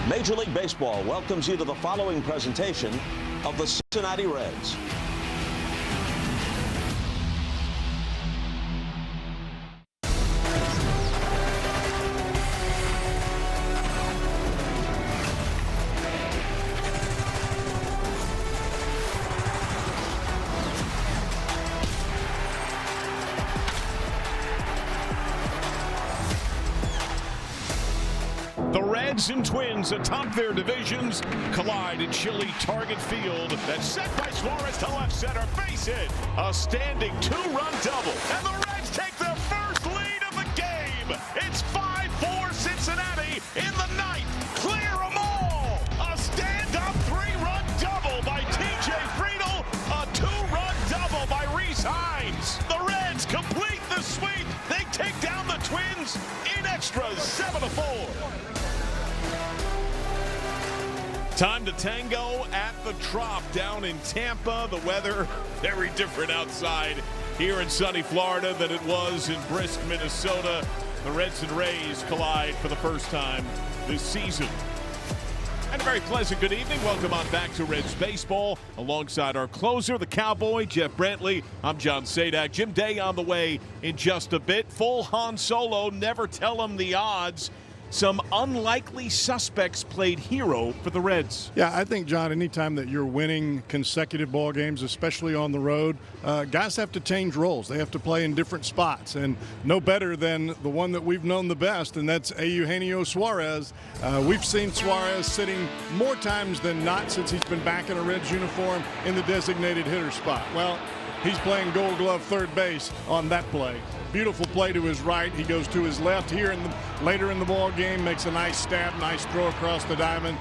Major League Baseball welcomes you to the following presentation of the Cincinnati Reds. The Reds and Twins atop their divisions collide at chilly Target Field. That's set by Suarez to left center. Face it. A standing two-run double. And the Reds take their first lead of the game. It's 5-4 Cincinnati in the ninth. Clear them all. A stand-up three-run double by T.J. Friedl. A two-run double by Rhys Hines. The Reds complete the sweep. They take down the Twins in extras 7-4. Time to tango at the Trop down in Tampa. The weather very different outside here in sunny Florida than it was in brisk Minnesota. The Reds and Rays collide for the first time this season. And a very pleasant good evening. Welcome on back to Reds Baseball. Alongside our closer, the Cowboy, Jeff Brantley. I'm John Sadak. Jim Day on the way in just a bit. Full Han Solo, never tell him the odds. Some unlikely suspects played hero for the Reds. Yeah, I think, John, anytime that you're winning consecutive ball games, especially on the road, guys have to change roles. They have to play in different spots, and no better than the one that we've known the best, and that's Eugenio Suarez. We've seen Suarez sitting more times than not since he's been back in a Reds uniform in the designated hitter spot. Well, he's playing Gold Glove third base on that play. Beautiful play to his right. He goes to his left here later in the ball game, makes a nice stab, nice throw across the diamond.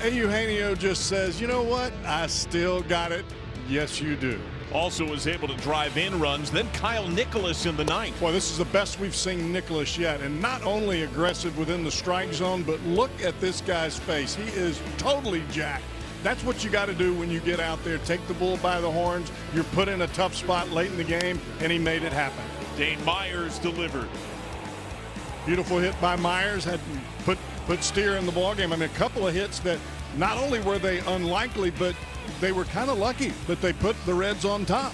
Eugenio just says, you know what? I still got it. Yes, you do. Also was able to drive in runs. Then Kyle Nicholas in the ninth. Well, this is the best we've seen Nicholas yet. And not only aggressive within the strike zone, but look at this guy's face. He is totally jacked. That's what you got to do when you get out there. Take the bull by the horns. You're put in a tough spot late in the game, and he made it happen. Dane Myers delivered. Beautiful hit by Myers. Had put Steer in the ballgame. I mean, a couple of hits that not only were they unlikely, but they were kind of lucky that they put the Reds on top.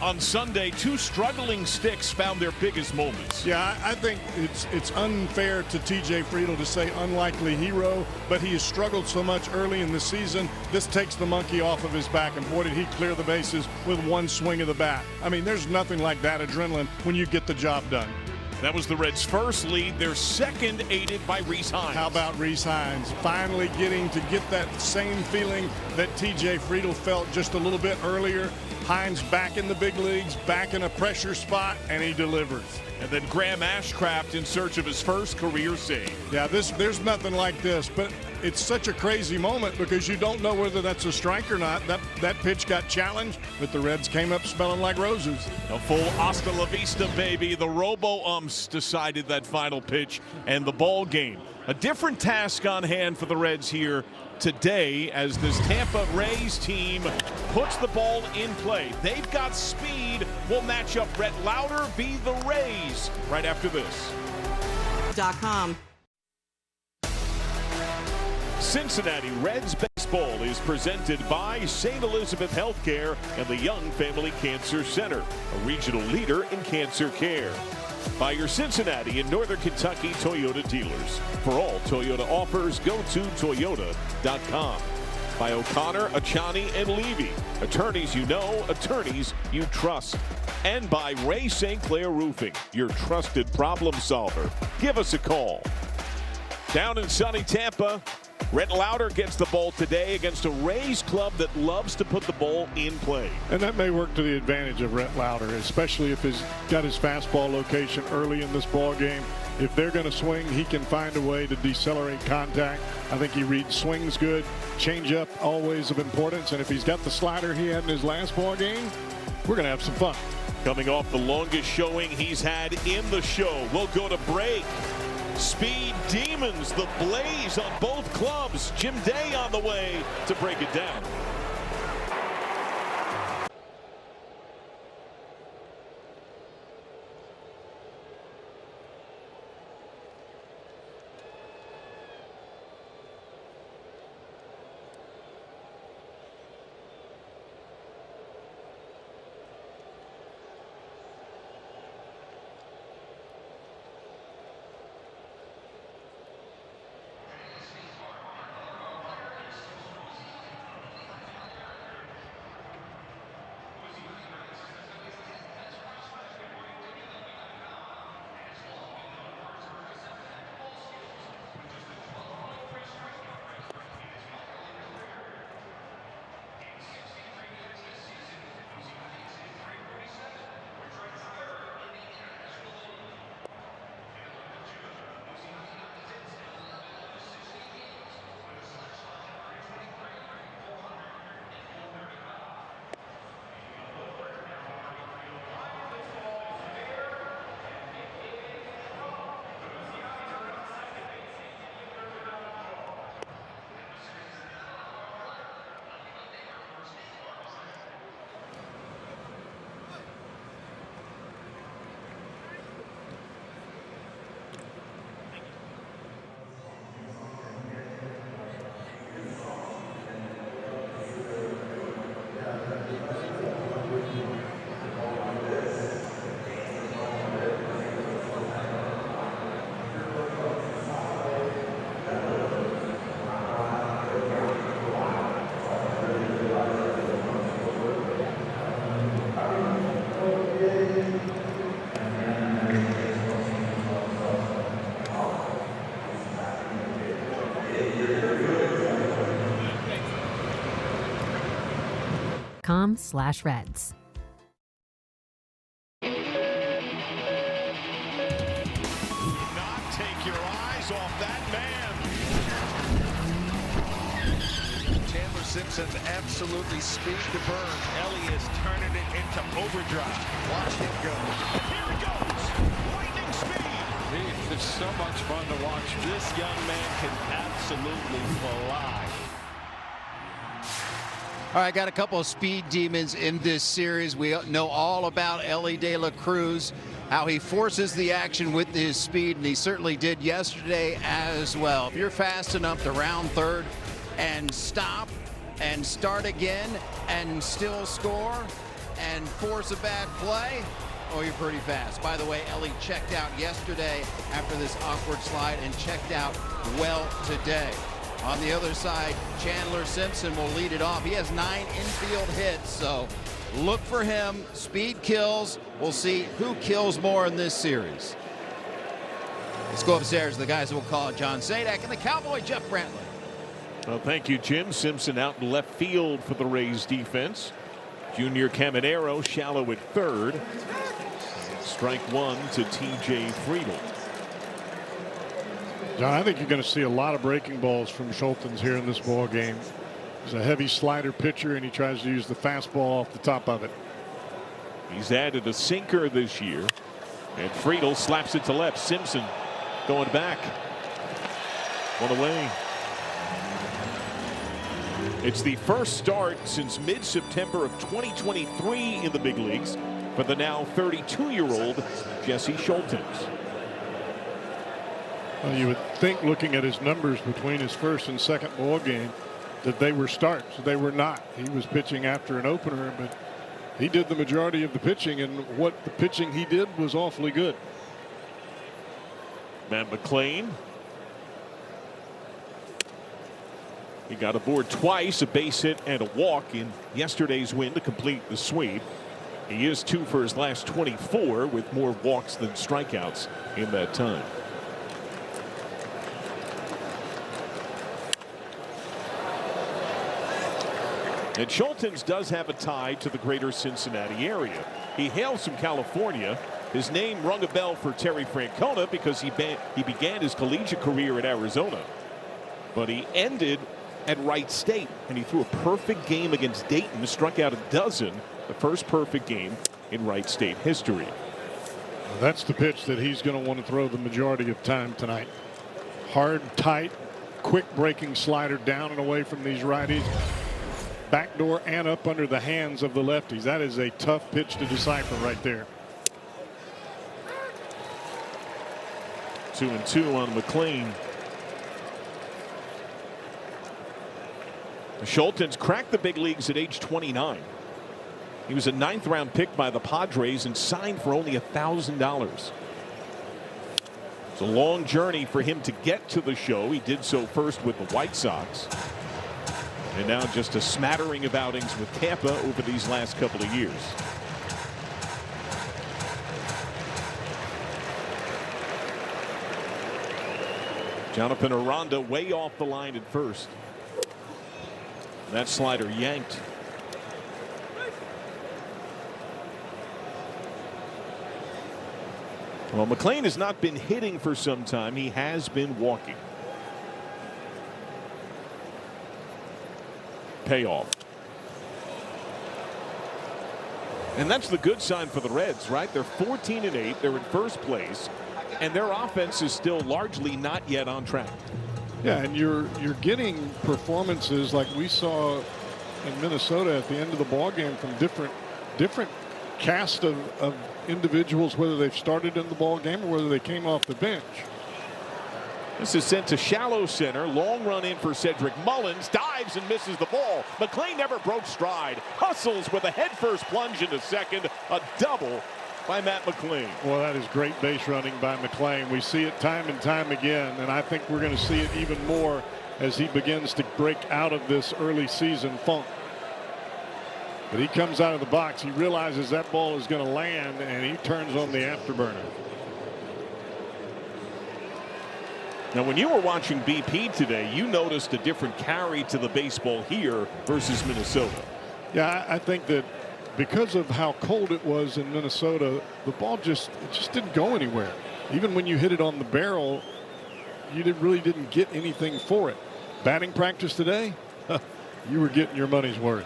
On Sunday, two struggling sticks found their biggest moments. Yeah, I think it's unfair to T.J. Friedl to say unlikely hero, but he has struggled so much early in the season. This takes the monkey off of his back, and boy, did he clear the bases with one swing of the bat. I mean, there's nothing like that adrenaline when you get the job done. That was the Reds' first lead, their second aided by Rhys Hines. How about Rhys Hines finally getting to get that same feeling that T.J. Friedl felt just a little bit earlier? Hines back in the big leagues, back in a pressure spot, and he delivers. And then Graham Ashcraft in search of his first career save. Yeah, there's nothing like this, but it's such a crazy moment because you don't know whether that's a strike or not. That pitch got challenged, but the Reds came up smelling like roses. A full hasta la vista, baby. The robo-umps decided that final pitch and the ball game. A different task on hand for the Reds here today as this Tampa Rays team puts the ball in play. They've got speed. We'll match up Brett Lauder v. the Rays right after this. .com. Cincinnati Reds Baseball is presented by St. Elizabeth Healthcare and the Young Family Cancer Center, a regional leader in cancer care. By your Cincinnati and Northern Kentucky Toyota dealers. For all Toyota offers, go to Toyota.com. By O'Connor, Achani, and Levy. Attorneys you know, attorneys you trust. And by Ray St. Clair Roofing, your trusted problem solver. Give us a call. Down in sunny Tampa, Brett Lauder gets the ball today against a Rays club that loves to put the ball in play. And that may work to the advantage of Brett Lauder, especially if he's got his fastball location early in this ball game. If they're going to swing, he can find a way to decelerate contact. I think he reads swings good. Changeup always of importance. And if he's got the slider he had in his last ball game, we're going to have some fun. Coming off the longest showing he's had in the show. We'll go to break. Speed Demons, the blaze on both clubs. Jim Day on the way to break it down. Cincinnati.com/Reds. Not take your eyes off that man. Chandler Simpson's absolutely speed to burn. Ellie is turning it into overdrive. Watch him go. Here it goes. Lightning speed. It's so much fun to watch. This young man can absolutely fly. All right, got a couple of speed demons in this series. We know all about Ellie De La Cruz, how he forces the action with his speed, and he certainly did yesterday as well. If you're fast enough to round third and stop and start again and still score and force a bad play, oh, you're pretty fast. By the way, Ellie checked out yesterday after this awkward slide and checked out well today. On the other side, Chandler Simpson will lead it off. He has 9 infield hits, so look for him. Speed kills. We'll see who kills more in this series. Let's go upstairs. The guys will call it John Sadak and the Cowboy Jeff Brantley. Well, thank you, Jim. Simpson out in left field for the Rays defense. Junior Caminero shallow at third. Strike one to T.J. Friedel. John, I think you're going to see a lot of breaking balls from Schultens here in this ball game. He's a heavy slider pitcher, and he tries to use the fastball off the top of it. He's added a sinker this year, and Friedel slaps it to left. Simpson going back. One away. It's the first start since mid-September of 2023 in the big leagues for the now 32-year-old Jesse Schultens. Well, you would think, looking at his numbers between his first and second ball game, that they were starts. They were not. He was pitching after an opener, but he did the majority of the pitching, and what the pitching he did was awfully good. Matt McLean. He got aboard twice, a base hit and a walk in yesterday's win to complete the sweep. He is 2 for his last 24 with more walks than strikeouts in that time. And Schultens does have a tie to the greater Cincinnati area. He hails from California. His name rung a bell for Terry Francona because he began his collegiate career at Arizona. But he ended at Wright State, and he threw a perfect game against Dayton, struck out a dozen, the first perfect game in Wright State history. Well, that's the pitch that he's going to want to throw the majority of time tonight. Hard, tight, quick breaking slider down and away from these righties. Backdoor and up under the hands of the lefties. That is a tough pitch to decipher right there. 2-2 on McLean. Schultens cracked the big leagues at age 29. He was a 9th round pick by the Padres and signed for only $1,000. It's a long journey for him to get to the show. He did so first with the White Sox, and now just a smattering of outings with Tampa over these last couple of years. Jonathan Aranda way off the line at first. That slider yanked. Well, McLean has not been hitting for some time. He has been walking. Payoff. And that's the good sign for the Reds, right? They're 14-8. They're in first place, and their offense is still largely not yet on track. Yeah, and you're getting performances like we saw in Minnesota at the end of the ball game from different cast of individuals, whether they've started in the ball game or whether they came off the bench. This is sent to shallow center. Long run in for Cedric Mullins. Dives and misses the ball. McLean never broke stride. Hustles with a headfirst plunge into second. A double by Matt McLean. Well, that is great base running by McLean. We see it time and time again, and I think we're going to see it even more as he begins to break out of this early season funk. But he comes out of the box. He realizes that ball is going to land, and he turns on the afterburner. Now, when you were watching BP today, you noticed a different carry to the baseball here versus Minnesota. Yeah, I think that because of how cold it was in Minnesota, the ball just didn't go anywhere. Even when you hit it on the barrel, you really didn't get anything for it. Batting practice today, you were getting your money's worth.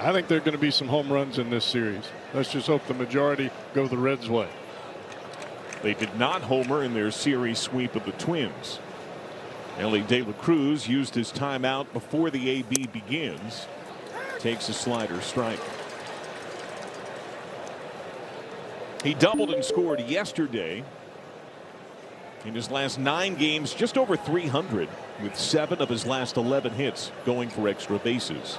I think there are going to be some home runs in this series. Let's just hope the majority go the Reds' way. They did not homer in their series sweep of the Twins. Ellie De La Cruz used his timeout before the AB begins. Takes a slider strike. He doubled and scored yesterday. In his last 9 games, just over 300, with 7 of his last 11 hits going for extra bases.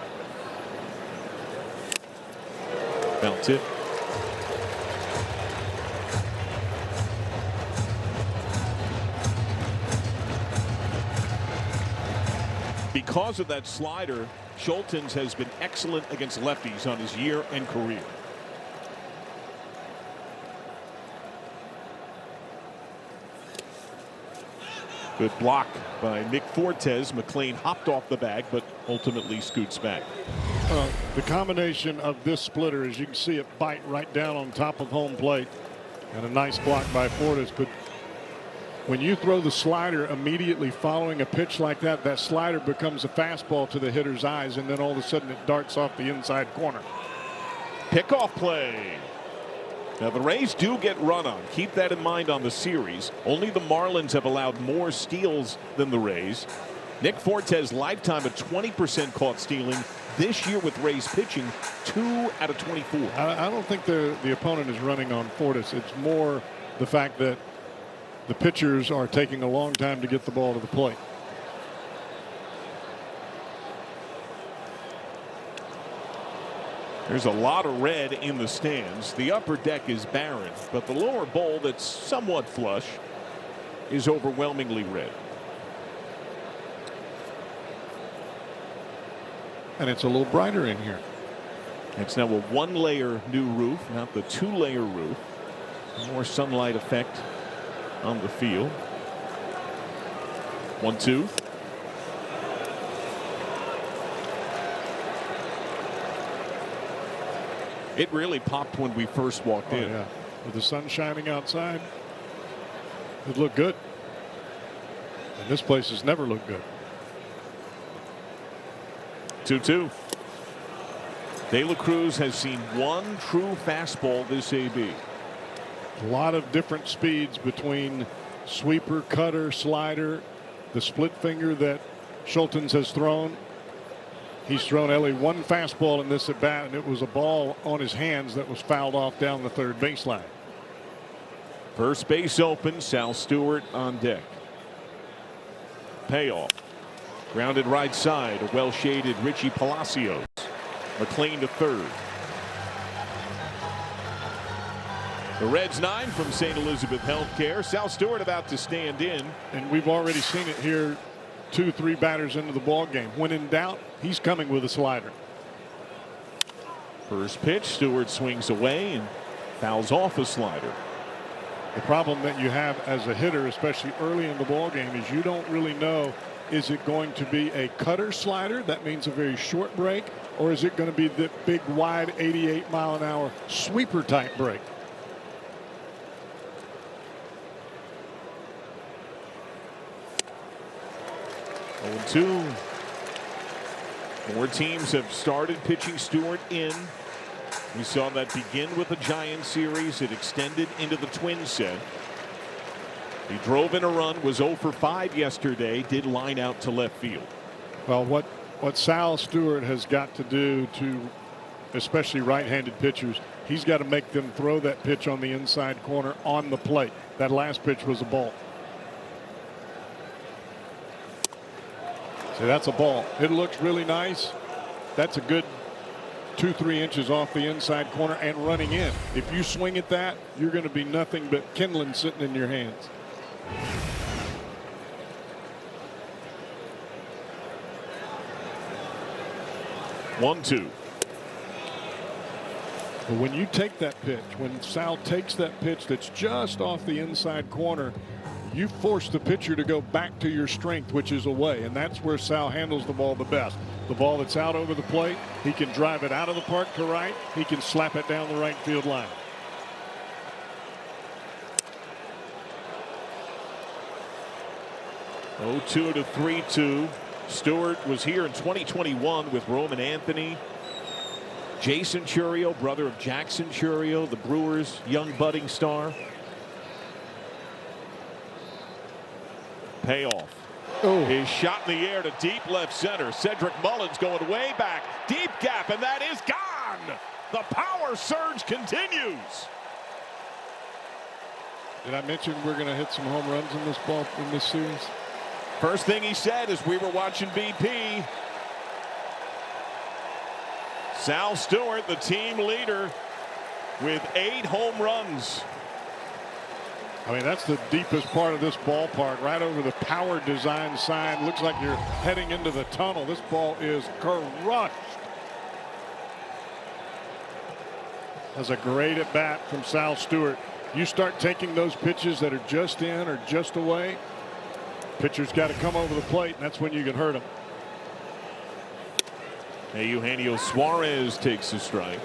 Foul tip. Because of that slider, Schultens has been excellent against lefties on his year and career. Good block by Nick Fortes. McLean hopped off the bag, but ultimately scoots back. The combination of this splitter, as you can see it bite right down on top of home plate, and a nice block by Fortes. But when you throw the slider immediately following a pitch like that, that slider becomes a fastball to the hitter's eyes, and then all of a sudden it darts off the inside corner. Pickoff play. Now the Rays do get run on. Keep that in mind on the series. Only the Marlins have allowed more steals than the Rays. Nick Fortes lifetime at 20% caught stealing. This year with Rays pitching, 2 out of 24. I don't think the opponent is running on Fortes. It's more the fact that the pitchers are taking a long time to get the ball to the plate. There's a lot of red in the stands. The upper deck is barren, but the lower bowl that's somewhat flush is overwhelmingly red. And it's a little brighter in here. It's now a 1-layer new roof, not the 2-layer roof. More sunlight effect on the field. 1-2. It really popped when we first walked in. Yeah. With the sun shining outside, it looked good. And this place has never looked good. 2-2. De La Cruz has seen one true fastball this AB. A lot of different speeds between sweeper, cutter, slider, the split finger that Schultens has thrown. He's thrown Ellie one fastball in this at bat, and it was a ball on his hands that was fouled off down the third baseline. First base open. Sal Stewart on deck. Payoff. Grounded right side. A well-shaded Richie Palacios. McLean to third. The Reds 9 from St. Elizabeth Healthcare. Sal Stewart about to stand in. And we've already seen it here 2-3 batters into the ball game. When in doubt, he's coming with a slider. First pitch. Stewart swings away and fouls off a slider. The problem that you have as a hitter, especially early in the ball game, is you don't really know, is it going to be a cutter slider? That means a very short break, or is it going to be the big wide 88-mile-an-hour sweeper type break? Oh, 2. More teams have started pitching Stewart in. We saw that begin with the Giants series. It extended into the Twins set. He drove in a run, was 0 for 5 yesterday, did line out to left field. Well, what Sal Stewart has got to do to, especially right-handed pitchers, he's got to make them throw that pitch on the inside corner on the plate. That last pitch was a ball. See, that's a ball. It looks really nice. That's a good 2-3 inches off the inside corner and running in. If you swing at that, you're going to be nothing but kindling sitting in your hands. One, 2. But when you take that pitch, when Sal takes that pitch that's just off the inside corner, you force the pitcher to go back to your strength, which is away, and that's where Sal handles the ball the best. The ball that's out over the plate, he can drive it out of the park to right. He can slap it down the right field line. Oh, 2 to 3-2. Stewart was here in 2021 with Roman Anthony. Jason Churio, brother of Jackson Churio, the Brewers' young budding star. Payoff. Oh. His shot in the air to deep left center. Cedric Mullins going way back. Deep gap, and that is gone. The power surge continues. Did I mention we're going to hit some home runs in this series? First thing he said as we were watching BP. Sal Stewart, the team leader, with 8 home runs. I mean, that's the deepest part of this ballpark, right over the power design sign. Looks like you're heading into the tunnel. This ball is crushed. That's a great at bat from Sal Stewart. You start taking those pitches that are just in or just away, pitcher's got to come over the plate, and that's when you can hurt him. Eugenio Suarez takes a strike.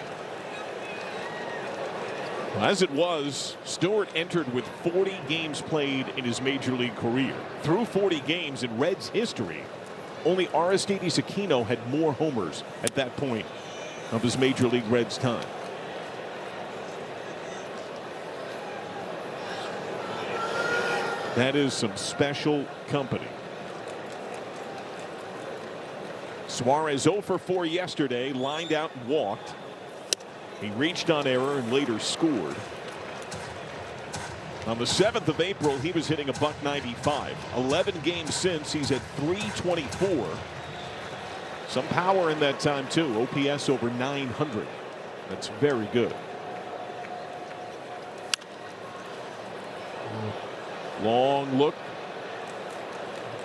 As it was, Stewart entered with 40 games played in his major league career. Through 40 games in Reds history, only Aristides Aquino had more homers at that point of his major league Reds time. That is some special company. Suarez 0 for 4 yesterday, lined out and walked. He reached on error and later scored. On the 7th of April, he was hitting a .195. 11 games since, he's at .324. Some power in that time too. OPS over 900. That's very good. Long look.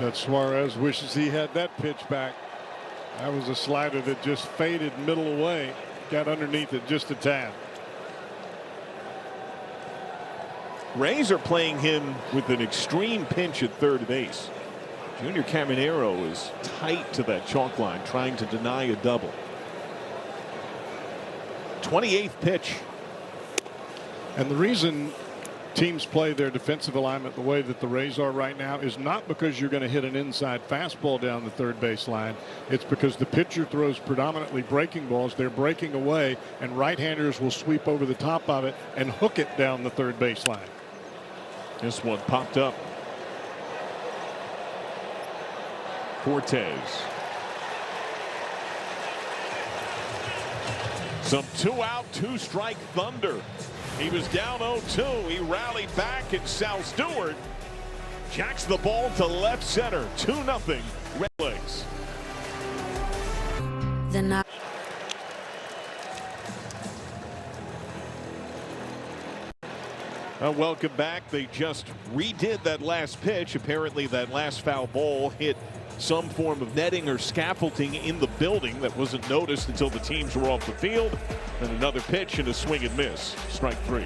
That Suarez wishes he had that pitch back. That was a slider that just faded middle away. Got underneath it just a tad. Rays are playing him with an extreme pinch at third base. Junior Caminero is tight to that chalk line, trying to deny a double. 28th pitch. And the reason teams play their defensive alignment the way that the Rays are right now is not because you're going to hit an inside fastball down the third base line. It's because the pitcher throws predominantly breaking balls. They're breaking away, and right-handers will sweep over the top of it and hook it down the third base line. This one popped up. Cortez. Some 2-out, 2-strike thunder. He was down 0-2. He rallied back, and Sal Stewart jacks the ball to left center. 2-0 Red Legs. Welcome back. They just redid that last pitch. Apparently that last foul ball hit some form of netting or scaffolding in the building that wasn't noticed until the teams were off the field. And another pitch and a swing and miss. Strike 3.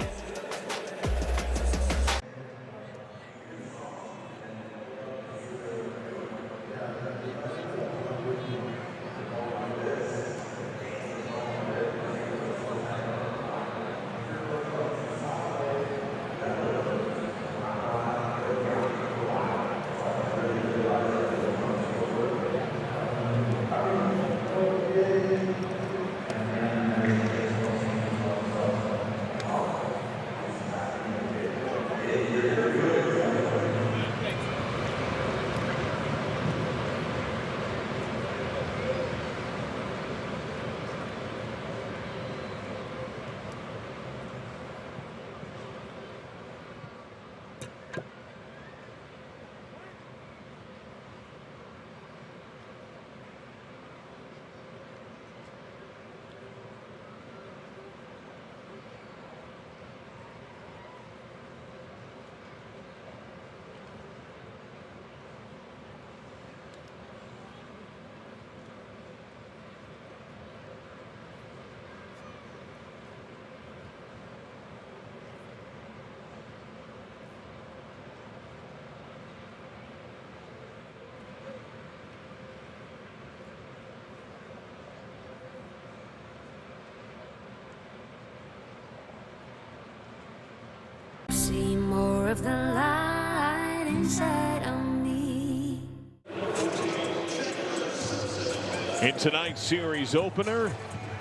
In tonight's series opener,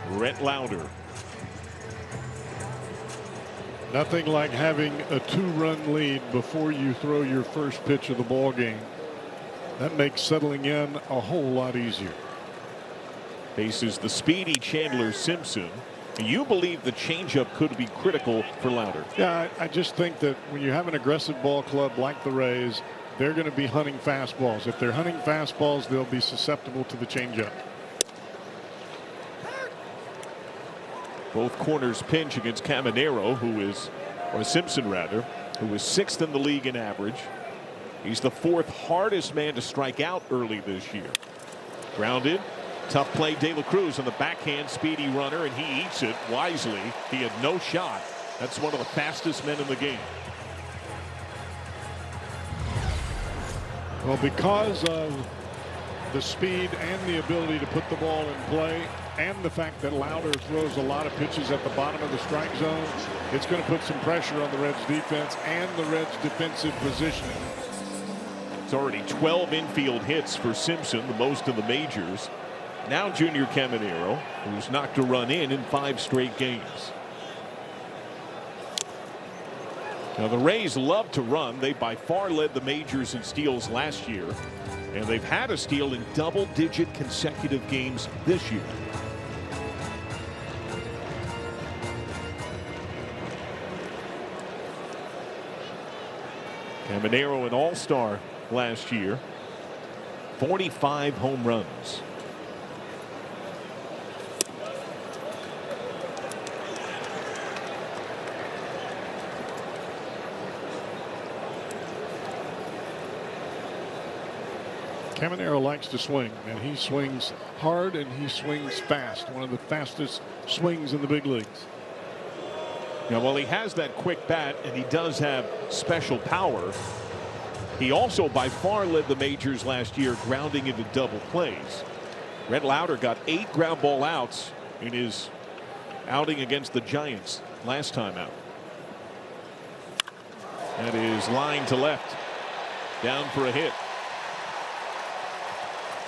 Rhett Lauder. Nothing like having a 2-run lead before you throw your first pitch of the ball game. That makes settling in a whole lot easier. Faces the speedy Chandler Simpson. You believe the changeup could be critical for Lauder? Yeah, I just think that when you have an aggressive ball club like the Rays, they're going to be hunting fastballs. If they're hunting fastballs, they'll be susceptible to the changeup. Both corners pinch against Caminero, or Simpson rather, who is 6th in the league in average. He's the 4th hardest man to strike out early this year. Grounded. Tough play, De La Cruz on the backhand, speedy runner, and he eats it wisely. He had no shot. That's one of the fastest men in the game. Well, because of the speed and the ability to put the ball in play, and the fact that Lauder throws a lot of pitches at the bottom of the strike zone, it's going to put some pressure on the Reds defense and the Reds defensive positioning. It's already 12 infield hits for Simpson, the most in the majors. Now Junior Caminero, who's knocked a run in 5 straight games. Now the Rays love to run. They by far led the majors in steals last year, and they've had a steal in double-digit consecutive games this year. Caminero an all-star last year. 45 home runs. Caminero likes to swing, and he swings hard and he swings fast. One of the fastest swings in the big leagues. Now, while he has that quick bat and he does have special power, he also by far led the majors last year grounding into double plays. Rhett Lauder got 8 ground ball outs in his outing against the Giants last time out. That is line to left. Down for a hit.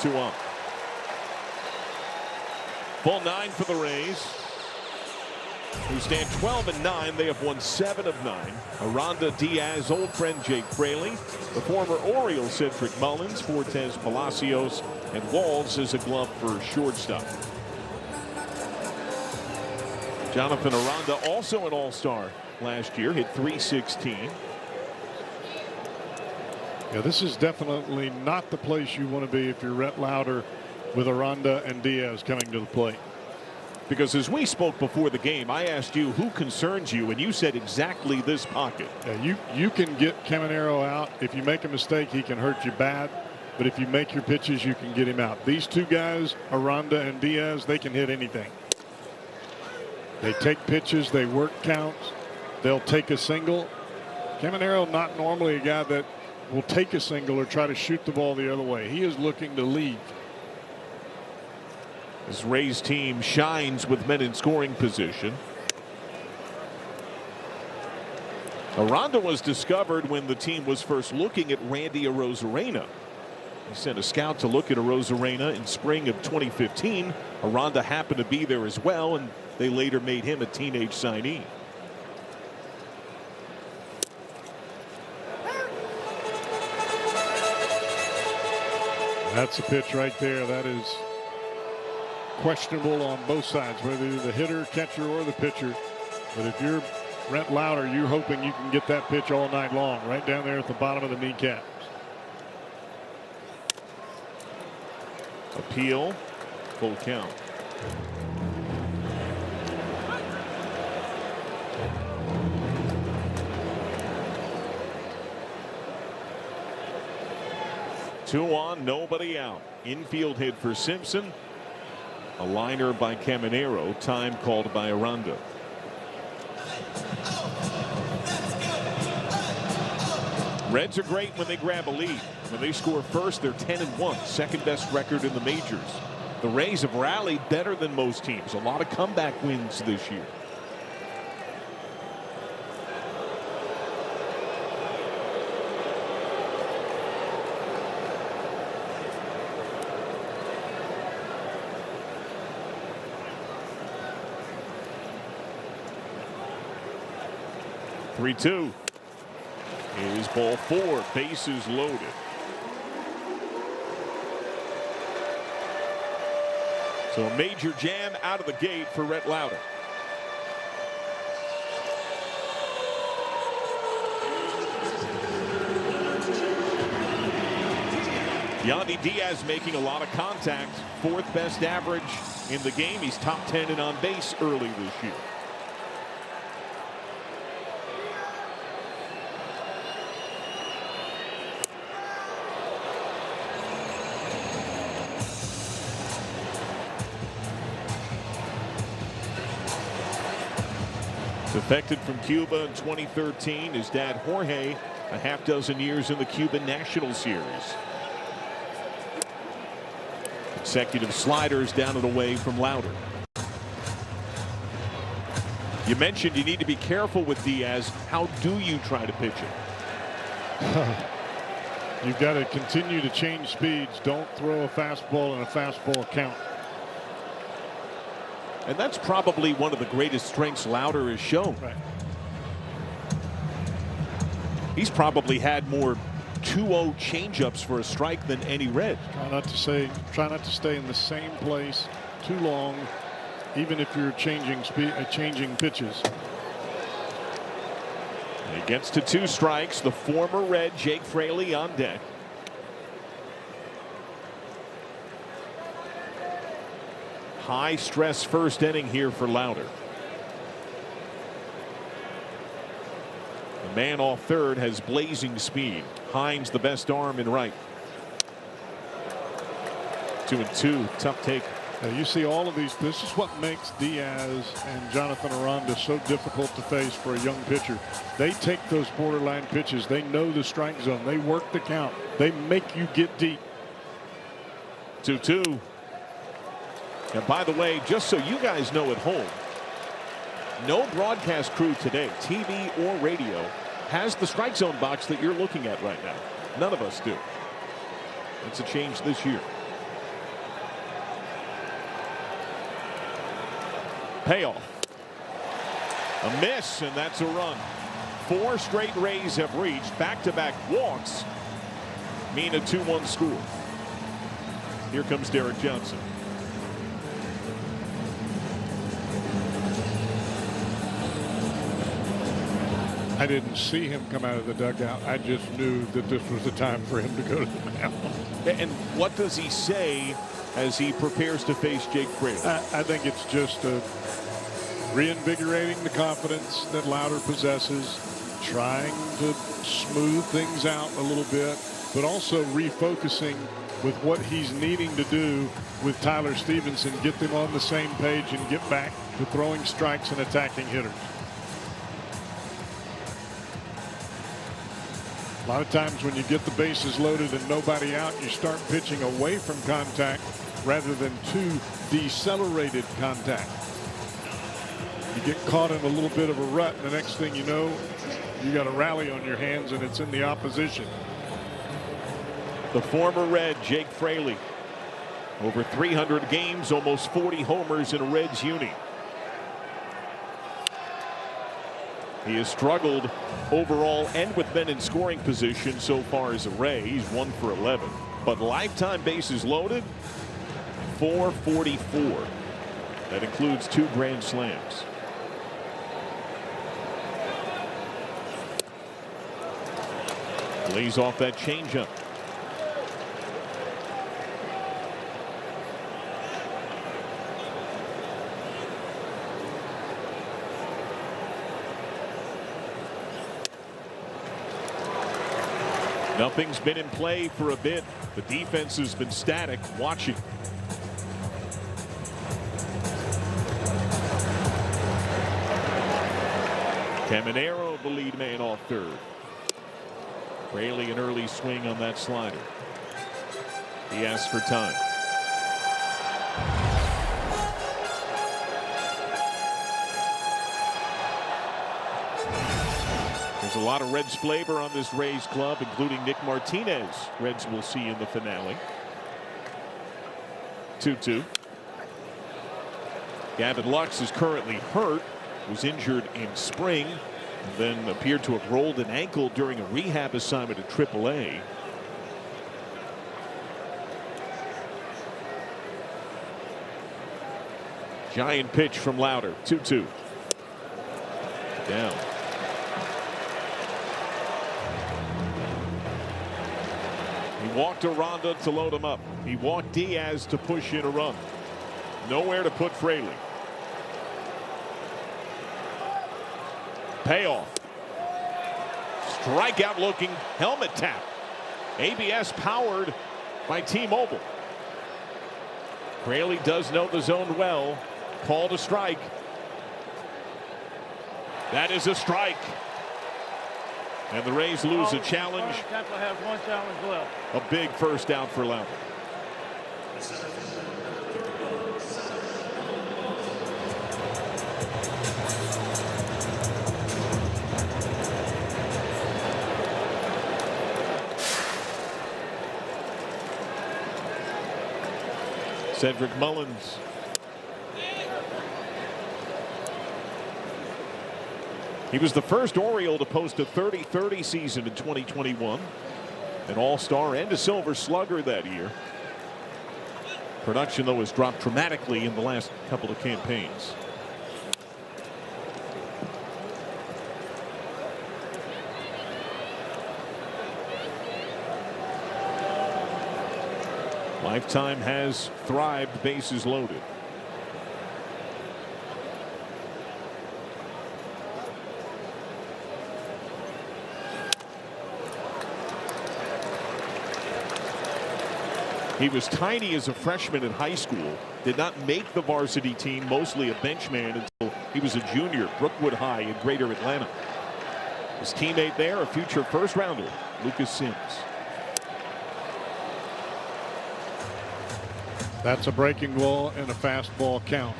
2 on. Full 9 for the Rays, who stand 12-9. They have won 7 of 9. Aranda, Diaz, old friend Jake Fraley, the former Orioles Cedric Mullins, Fortes Palacios, and Walls is a glove for shortstop. Jonathan Aranda, also an all-star last year, hit .316. Yeah, this is definitely not the place you want to be if you're Rhett Lauder with Aranda and Diaz coming to the plate. Because as we spoke before the game, I asked you who concerns you, and you said exactly this pocket. Yeah, you can get Caminero out. If you make a mistake, he can hurt you bad. But if you make your pitches, you can get him out. These two guys, Aranda and Diaz, they can hit anything. They take pitches, they work counts, they'll take a single. Caminero, not normally a guy that will take a single or try to shoot the ball the other way. He is looking to lead. This Rays team shines with men in scoring position. Aranda was discovered when the team was first looking at Randy Arozarena. He sent a scout to look at Arozarena in spring of 2015. Aranda happened to be there as well, and they later made him a teenage signee. That's a pitch right there. That is questionable on both sides, whether you're the hitter, catcher, or the pitcher. But if you're Rhett Lauder, you're hoping you can get that pitch all night long, right down there at the bottom of the kneecaps. Appeal, full count. Two on, nobody out. Infield hit for Simpson. A liner by Caminero. Time called by Aranda. Reds are great when they grab a lead. When they score first, they're 10-1, second best record in the majors. The Rays have rallied better than most teams. A lot of comeback wins this year. 3-2 is ball 4, bases loaded. So a major jam out of the gate for Rhett Lauder. Yandy Diaz making a lot of contact. 4th best average in the game. He's top 10 in on base early this year. Defected from Cuba in 2013. His dad Jorge, a half dozen years in the Cuban National Series. Consecutive sliders down and away from Lauder. You mentioned you need to be careful with Diaz. How do you try to pitch it? You've got to continue to change speeds. Don't throw a fastball in a fastball count. And that's probably one of the greatest strengths Lauder has shown. Right. He's probably had more 2-0 changeups for a strike than any Red. Try not to stay in the same place too long, even if you're changing pitches. He gets to 2 strikes. The former Red Jake Fraley on deck. High stress first inning here for Lauder. The man off third has blazing speed. Hines the best arm in right. 2-2, tough take. You see all of these. This is what makes Diaz and Jonathan Aranda so difficult to face for a young pitcher. They take those borderline pitches. They know the strike zone. They work the count. They make you get deep. 2-2. And by the way, just so you guys know at home, no broadcast crew today, TV or radio, has the strike zone box that you're looking at right now. None of us do. It's a change this year. Payoff. A miss, and that's a run. 4 straight Rays have reached. Back-to-back walks mean a 2-1 score. Here comes Derek Johnson. I didn't see him come out of the dugout. I just knew that this was the time for him to go to the mound. And what does he say as he prepares to face Jake Fraley? I think it's just reinvigorating the confidence that Lauder possesses, trying to smooth things out a little bit, but also refocusing with what he's needing to do with Tyler Stevenson, get them on the same page and get back to throwing strikes and attacking hitters. A lot of times when you get the bases loaded and nobody out, you start pitching away from contact rather than to decelerated contact. You get caught in a little bit of a rut, and the next thing you know, you got a rally on your hands and it's in the opposition. The former Red Jake Fraley, over 300 games, almost 40 homers in a Reds uni. He has struggled overall and with men in scoring position so far as a Ray. He's 1 for 11, but lifetime bases loaded 444. That includes 2 grand slams. Lays off that changeup. Nothing's been in play for a bit. The defense has been static, watching. Caminero, the lead man, off third. Fraley, an early swing on that slider. He asks for time. There's a lot of Reds flavor on this Rays club, including Nick Martinez. Reds will see in the finale. 2-2. Gavin Lux is currently hurt. Was injured in spring. and then appeared to have rolled an ankle during a rehab assignment at AAA. Giant pitch from Lauder. 2-2. Down. He walked Aranda to load him up. He walked Diaz to push in a run. Nowhere to put Fraley. Payoff. Strikeout looking helmet tap. ABS powered by T-Mobile. Fraley does know the zone well. Called a strike. That is a strike. And the Rays lose a challenge. Tampa has one challenge left. A big first out for Lauder. Cedric Mullins. He was the first Oriole to post a 30-30 season in 2021. An All-Star and a Silver Slugger that year. Production, though, has dropped dramatically in the last couple of campaigns. Lifetime has thrived, bases loaded. He was tiny as a freshman in high school, did not make the varsity team, mostly a benchman until he was a junior, Brookwood High in Greater Atlanta. His teammate there, a future first rounder, Lucas Sims. That's a breaking ball and a fastball count.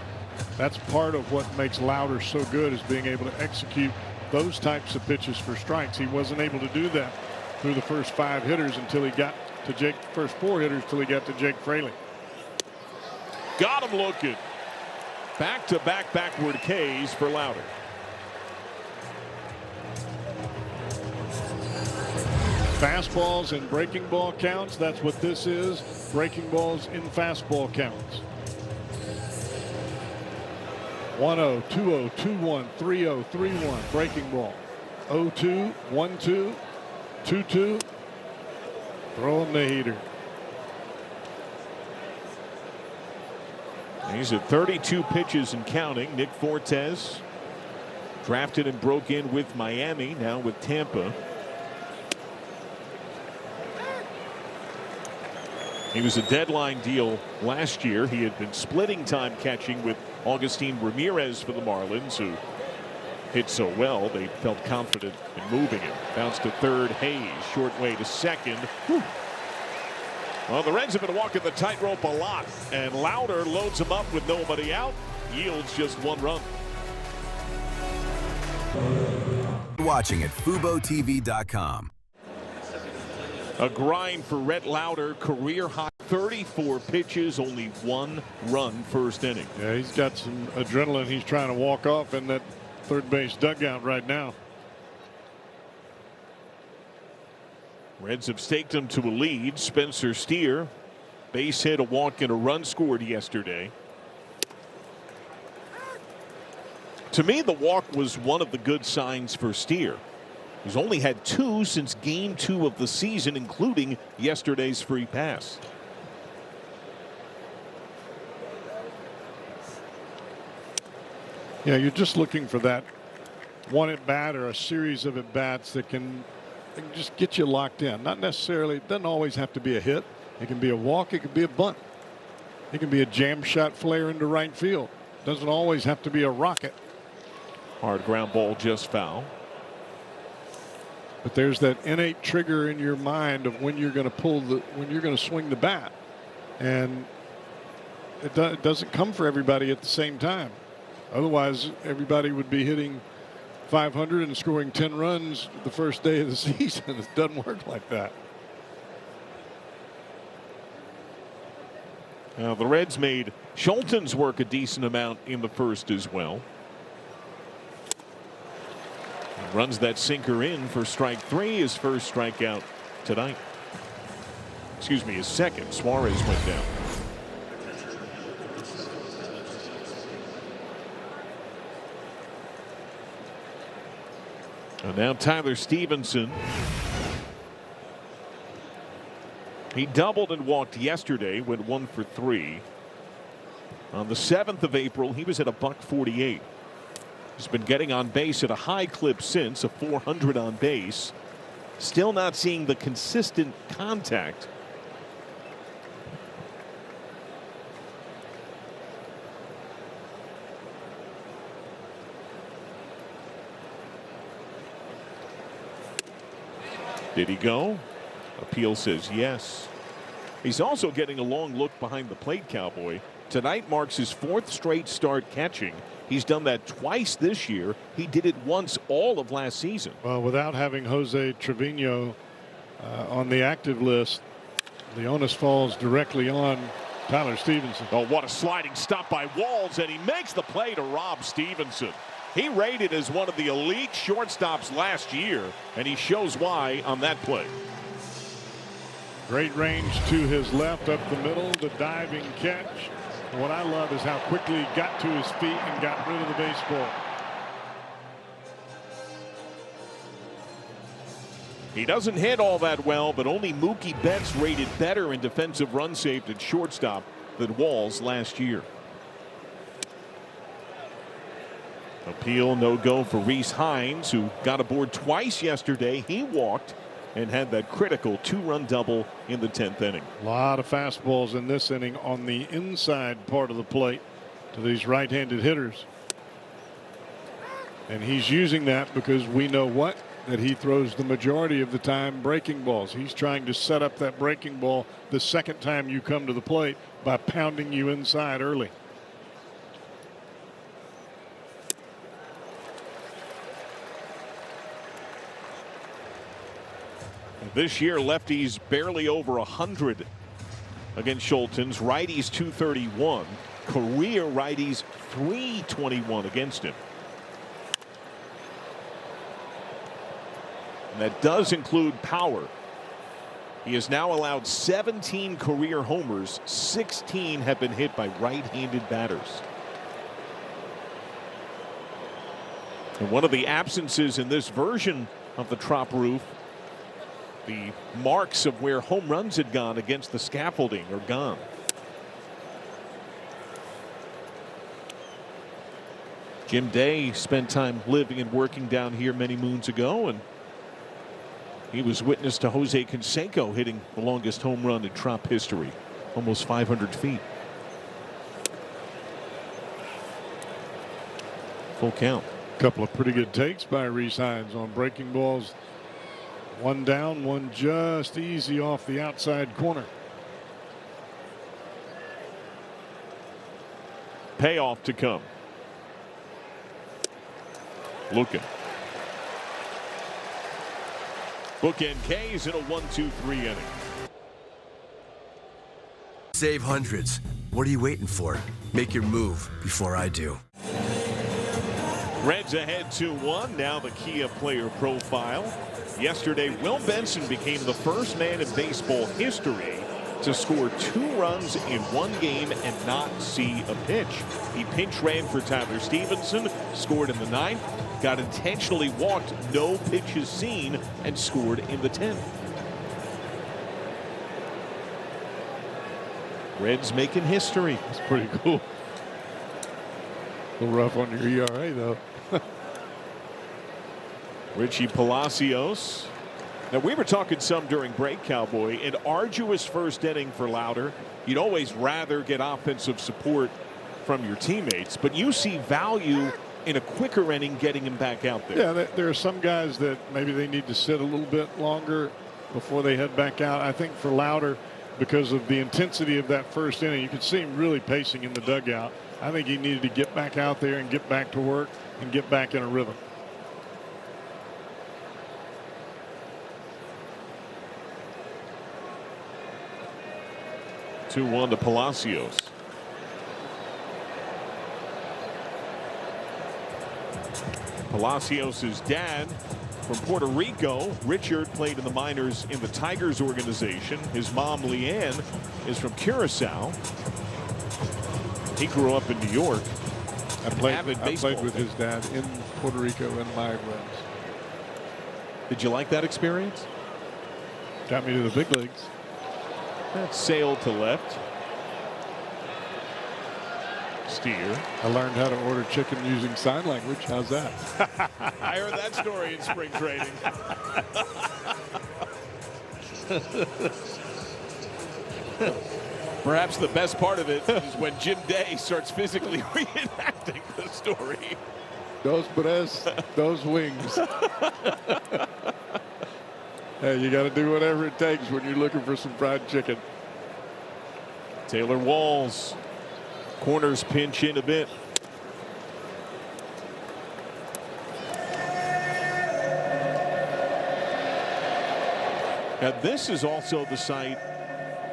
That's part of what makes Lauder so good, is being able to execute those types of pitches for strikes. He wasn't able to do that through the first 5 hitters until he got to first 4 hitters till he got to Jake Fraley. Got him looking. Back-to-back backward Ks for Lauder. Fastballs and breaking ball counts. That's what this is. Breaking balls in fastball counts. 1-0, 2-0, 2-1, 3-0, 3-1. Breaking ball. 0-2, 1-2, 2-2. Throw him the heater. He's at 32 pitches and counting. Nick Fortes, drafted and broke in with Miami, now with Tampa. He was a deadline deal last year. He had been splitting time catching with Augustine Ramirez for the Marlins, who hit so well they felt confident in moving him. Bounce to third. Hayes, short way to second. Whew. Well, the Reds have been walking the tightrope a lot, and Lauder loads him up with nobody out, yields just 1 run. Watching at FuboTV.com. A grind for Rhett Lauder, career high 34 pitches, only 1 run first inning. Yeah, he's got some adrenaline he's trying to walk off in that third base dugout right now. Reds have staked him to a lead. Spencer Steer, base hit, a walk, and a run scored yesterday. To me, the walk was one of the good signs for Steer. He's only had 2 since game 2 of the season, including yesterday's free pass. Yeah, you're just looking for that one at bat or a series of at bats that can just get you locked in. Not necessarily, it doesn't always have to be a hit. It can be a walk, it can be a bunt. It can be a jam shot flare into right field. Doesn't always have to be a rocket. Hard ground ball, just foul. But there's that innate trigger in your mind of when you're going to swing the bat, and it doesn't come for everybody at the same time. Otherwise, everybody would be hitting 500 and scoring 10 runs the first day of the season. It doesn't work like that. Now, the Reds made Schulten's work a decent amount in the first as well. Runs that sinker in for strike 3, his first strikeout tonight. Excuse me, his second. Suarez went down. And now Tyler Stevenson. He doubled and walked yesterday, went 1 for 3. On the 7th of April, he was at a .148. He's been getting on base at a high clip since, a .400 on base. Still not seeing the consistent contact. Did he go? Appeal says yes. He's also getting a long look behind the plate, Cowboy. Tonight marks his 4th straight start catching. He's done that twice this year. He did it once all of last season. Well, without having Jose Trevino on the active list, the onus falls directly on Tyler Stevenson. Oh, what a sliding stop by Walls, and he makes the play to Rob Stevenson. He rated as one of the elite shortstops last year, and he shows why on that play. Great range to his left up the middle, the diving catch. What I love is how quickly he got to his feet and got rid of the baseball. He doesn't hit all that well, but only Mookie Betts rated better in defensive run saved at shortstop than Walls last year. Appeal no go for Rhys Hines, who got aboard twice yesterday. He walked and had that critical 2-run double in the 10th inning. A lot of fastballs in this inning on the inside part of the plate to these right-handed hitters. And he's using that because we know that he throws the majority of the time breaking balls. He's trying to set up that breaking ball the second time you come to the plate by pounding you inside early. This year, lefties barely over 100 against Schultens. Righties 231. Career righties 321 against him. And that does include power. He has now allowed 17 career homers. 16 have been hit by right-handed batters. And one of the absences in this version of the Trop roof, the marks of where home runs had gone against the scaffolding are gone. Jim Day spent time living and working down here many moons ago, and he was witness to Jose Canseco hitting the longest home run in Trop history, almost 500 feet. Full count. A couple of pretty good takes by Rhys Hines on breaking balls. One down, one just easy off the outside corner. Payoff to come. Looking. Bookend K's in a 1-2-3 inning. Save hundreds. What are you waiting for? Make your move before I do. Reds ahead 2-1. Now the Kia player profile. Yesterday, Will Benson became the first man in baseball history to score 2 runs in one game and not see a pitch. He pinch ran for Tyler Stevenson, scored in the 9th, got intentionally walked, no pitches seen, and scored in the 10th. Reds making history. That's pretty cool. A little rough on your ERA, though. Richie Palacios. Now, we were talking some during break, Cowboy. An arduous first inning for Lauder. You'd always rather get offensive support from your teammates, but you see value in a quicker inning getting him back out there. Yeah, there are some guys that maybe they need to sit a little bit longer before they head back out. I think for Lauder, because of the intensity of that first inning, you could see him really pacing in the dugout. I think he needed to get back out there and get back to work and get back in a rhythm. Two-one to Palacios. Palacios' dad from Puerto Rico. Richard played in the minors in the Tigers organization. His mom, Leanne, is from Curacao. He grew up in New York. I played with his dad in Puerto Rico in my Reds. Did you like that experience? Got me to the big leagues. That sailed to left. Steer. I learned how to order chicken using sign language. How's that? I heard that story in spring training. Perhaps the best part of it is when Jim Day starts physically reenacting the story. Those breasts, those wings. Hey, you got to do whatever it takes when you're looking for some fried chicken. Taylor Walls. Corners pinch in a bit. Now this is also the site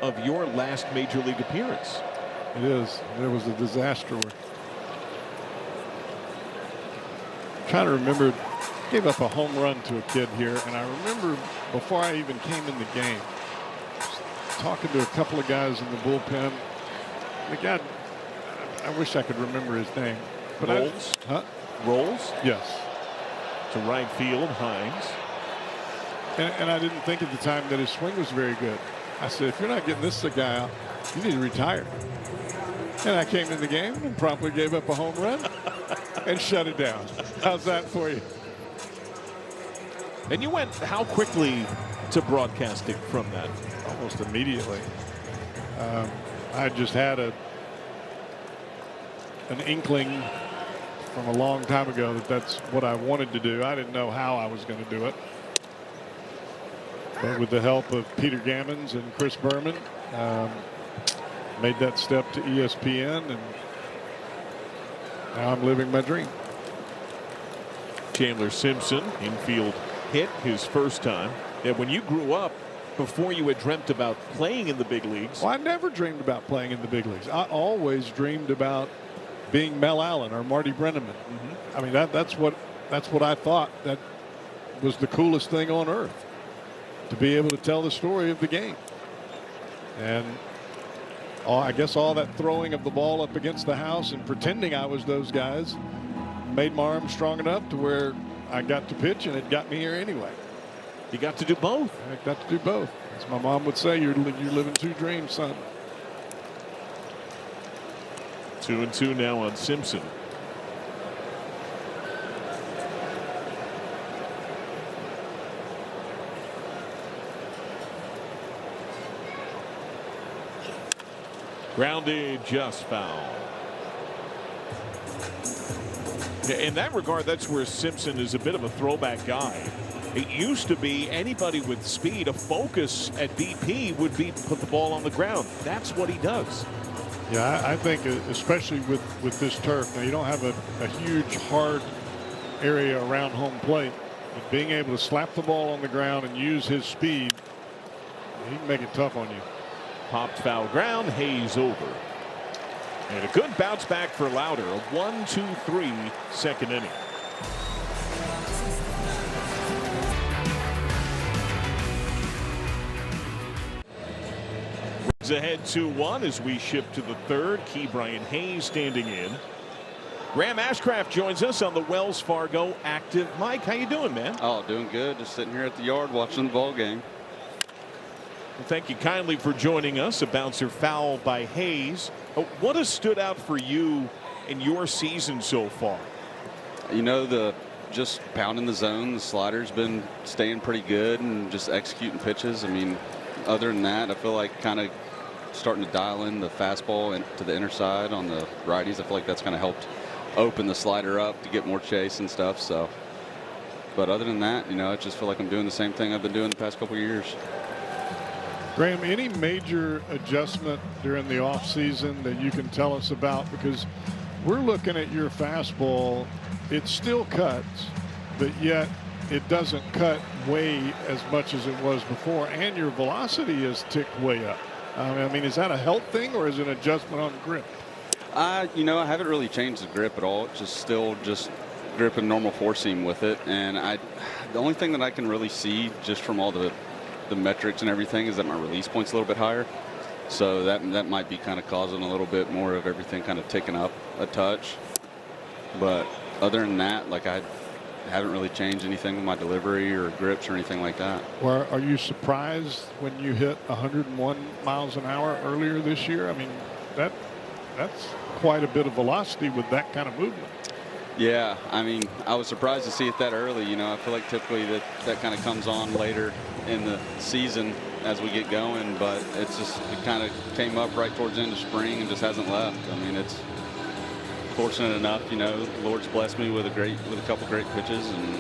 of your last major league appearance. It is. There was a disaster. I'm trying to remember. Gave up a home run to a kid here, and I remember before I even came in the game, talking to a couple of guys in the bullpen. The guy, I wish I could remember his name. But Rolls? Rolls? Yes. To right field, Hines. And I didn't think at the time that his swing was very good. I said, if you're not getting this guy out, you need to retire. And I came in the game and promptly gave up a home run and shut it down. How's that for you? And you went how quickly to broadcasting from that? Almost immediately. I just had an inkling from a long time ago that that's what I wanted to do. I didn't know how I was going to do it. But with the help of Peter Gammons and Chris Berman, made that step to ESPN, and now I'm living my dream. Chandler Simpson, infield hit his first time. And when you grew up, before you had dreamt about playing in the big leagues. Well, I never dreamed about playing in the big leagues. I always dreamed about being Mel Allen or Marty Brennaman. I mean, that's what I thought that was the coolest thing on earth, to be able to tell the story of the game. And I guess all that throwing of the ball up against the house and pretending I was those guys made my arm strong enough to where I got to pitch, and it got me here anyway. You got to do both. I got to do both. As my mom would say, you're living two dreams, son. 2-2 now on Simpson. Grounded, just foul. In that regard, that's where Simpson is a bit of a throwback guy. It used to be anybody with speed, a focus at BP would be put the ball on the ground. That's what he does. Yeah, I think especially with this turf. Now, you don't have a huge, hard area around home plate. But being able to slap the ball on the ground and use his speed, he can make it tough on you. Popped foul ground, Hayes over. And a good bounce back for Lauder. A 1-2-3 second inning. Reds ahead 2-1 as we shift to the third. Key Brian Hayes standing in. Graham Ashcraft joins us on the Wells Fargo Active. Mike, how you doing, man? Oh, doing good. Just sitting here at the yard watching the ball game. Well, thank you kindly for joining us. A bouncer foul by Hayes. What has stood out for you in your season so far? You know, just pounding the zone. The slider's been staying pretty good, and just executing pitches. I mean, other than that, I feel like kind of starting to dial in the fastball and to the inner side on the righties. I feel like that's kind of helped open the slider up to get more chase and stuff. So, but other than that, you know, I just feel like I'm doing the same thing I've been doing the past couple of years. Graham, any major adjustment during the offseason that you can tell us about? Because we're looking at your fastball. It still cuts, but yet it doesn't cut way as much as it was before, and your velocity has ticked way up. I mean, is that a health thing, or is it an adjustment on grip? You know, I haven't really changed the grip at all. It's just still just grip and normal four seam with it. And the only thing that I can really see just from all the metrics and everything is that my release point's a little bit higher. So that might be kind of causing a little bit more of everything kind of ticking up a touch. But other than that, like, I haven't really changed anything with my delivery or grips or anything like that. Well, are you surprised when you hit 101 miles an hour earlier this year? I mean, that's quite a bit of velocity with that kind of movement. Yeah, I mean, I was surprised to see it that early. You know, I feel like typically that kind of comes on later in the season as we get going, but it kind of came up right towards the end of spring and just hasn't left. I mean, it's fortunate enough, you know, the Lord's blessed me with a couple great pitches, and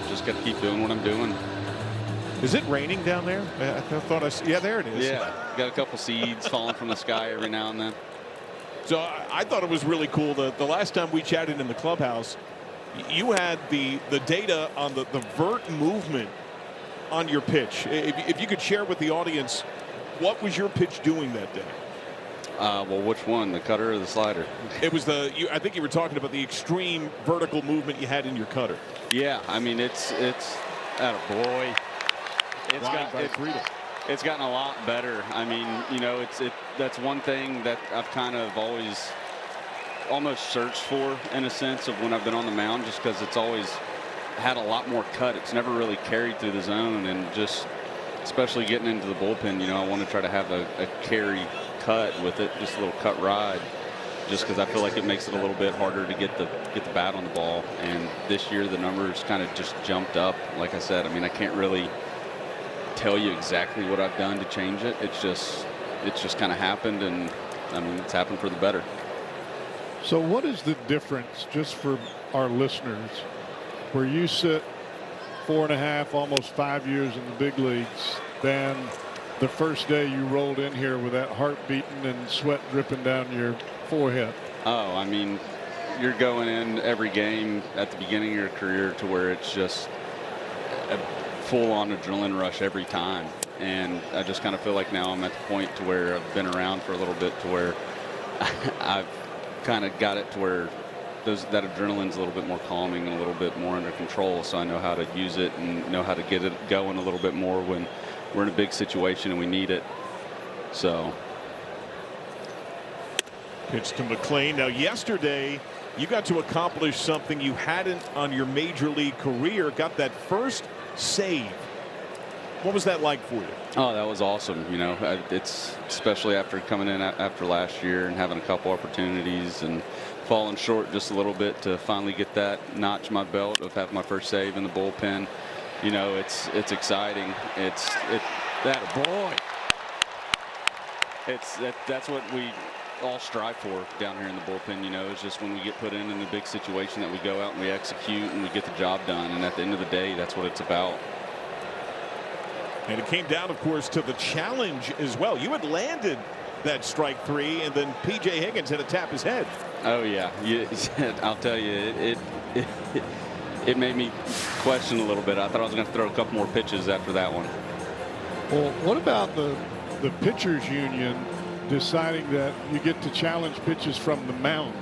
just got to keep doing what I'm doing. Is it raining down there? I thought yeah, there it is. Yeah, got a couple seeds falling from the sky every now and then. So I thought it was really cool. The last time we chatted in the clubhouse, you had the data on the vert movement on your pitch. If you could share with the audience, what was your pitch doing that day? Well, which one, the cutter or the slider? It was I think you were talking about the extreme vertical movement you had in your cutter. Yeah, I mean, it's attaboy. It's gotten a lot better. I mean, you know, that's one thing that I've kind of almost searched for in a sense of when I've been on the mound, just because it's always had a lot more cut. It's never really carried through the zone, and just especially getting into the bullpen, you know, I want to try to have a carry cut with it, just a little cut ride, just because I feel like it makes it a little bit harder to get the bat on the ball. And this year the numbers kind of just jumped up. Like I said, I mean, I can't really tell you exactly what I've done to change it. It's just kind of happened, and I mean, it's happened for the better. So what is the difference, just for our listeners, where you sit 4.5, almost 5 years in the big leagues, than the first day you rolled in here with that heart beating and sweat dripping down your forehead? Oh, I mean, you're going in every game at the beginning of your career to where it's just a full-on adrenaline rush every time. And I just kind of feel like now I'm at the point to where I've been around for a little bit to where I've kind of got it to where that adrenaline's a little bit more calming and a little bit more under control. So I know how to use it and know how to get it going a little bit more when we're in a big situation and we need it. So. Pitch to McLean. Now, yesterday, you got to accomplish something you hadn't on your major league career. Got that first save. What was that like for you? Oh, that was awesome. You know, it's especially after coming in after last year and having a couple opportunities and falling short just a little bit to finally get that notch in my belt of having my first save in the bullpen. You know, it's exciting. That boy. That's what we all strive for down here in the bullpen. You know, it's just when we get put in a big situation that we go out and we execute and we get the job done. And at the end of the day, that's what it's about. And it came down, of course, to the challenge as well. You had landed that strike three, and then P.J. Higgins had to tap his head. Oh yeah, I'll tell you, it made me question a little bit. I thought I was going to throw a couple more pitches after that one. Well, what about the pitchers union deciding that you get to challenge pitches from the mound?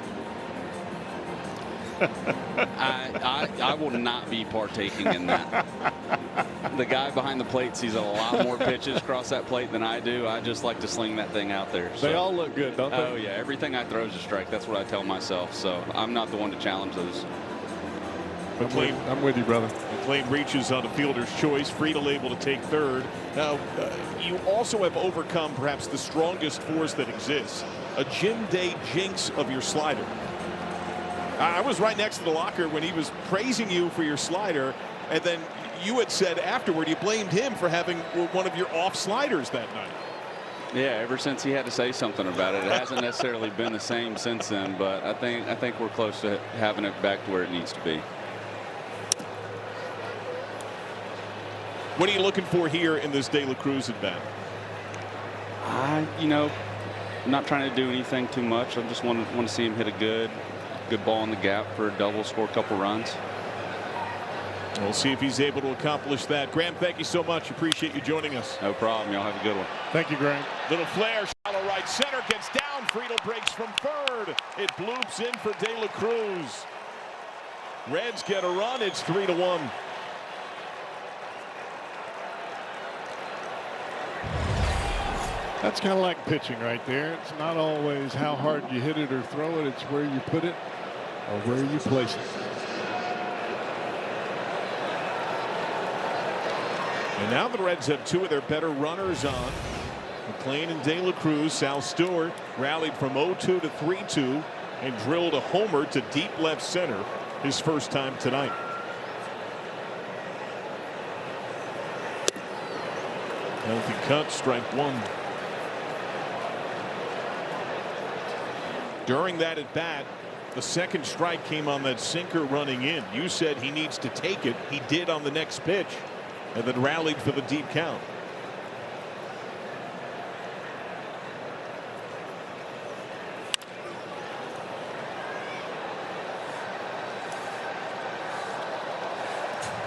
I will not be partaking in that. The guy behind the plate sees a lot more pitches across that plate than I do. I just like to sling that thing out there. So. They all look good, don't they? Oh yeah, everything I throw is a strike. That's what I tell myself. So I'm not the one to challenge those. I'm with you, brother. McLean reaches on a fielder's choice. Friedel able to take third. Now, you also have overcome perhaps the strongest force that exists, a gym day jinx of your slider. I was right next to the locker when he was praising you for your slider, and then you had said afterward you blamed him for having one of your off sliders that night. Yeah, ever since he had to say something about it, it hasn't necessarily been the same since then. But I think we're close to having it back to where it needs to be. What are you looking for here in this De La Cruz at bat? You know, I'm not trying to do anything too much. I just want to see him hit a good ball in the gap for a double, score a couple runs. We'll see if he's able to accomplish that. Graham, thank you so much. Appreciate you joining us. No problem. Y'all have a good one. Thank you, Graham. Little flare, shallow right center, gets down. Friedel breaks from third. It bloops in for De La Cruz. Reds get a run. It's 3-1. That's kind of like pitching right there. It's not always how hard you hit it or throw it. It's where you put it or where you place it. And now the Reds have two of their better runners on. McLean and De La Cruz. Sal Stewart rallied from 0-2 to 3-2 and drilled a homer to deep left center his first time tonight. Healthy cut, strike one. During that at bat, the second strike came on that sinker running in. You said he needs to take it. He did on the next pitch and then rallied for the deep count.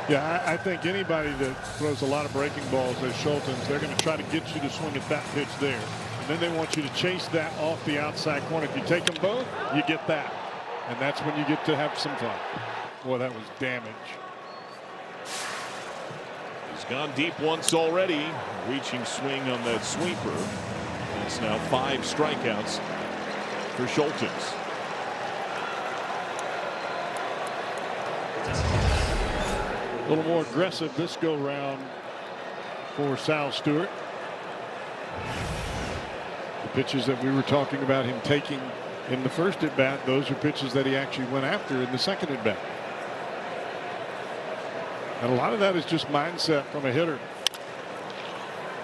Yeah, I think anybody that throws a lot of breaking balls as Schultens, they're going to try to get you to swing at that pitch there. And then they want you to chase that off the outside corner. If you take them both, you get that. And that's when you get to have some fun. Boy, that was damage. He's gone deep once already. Reaching swing on that sweeper. It's now 5 strikeouts for Schultens. A little more aggressive this go round for Sal Stewart. The pitches that we were talking about him taking in the first at bat, those are pitches that he actually went after in the second at bat. And a lot of that is just mindset from a hitter.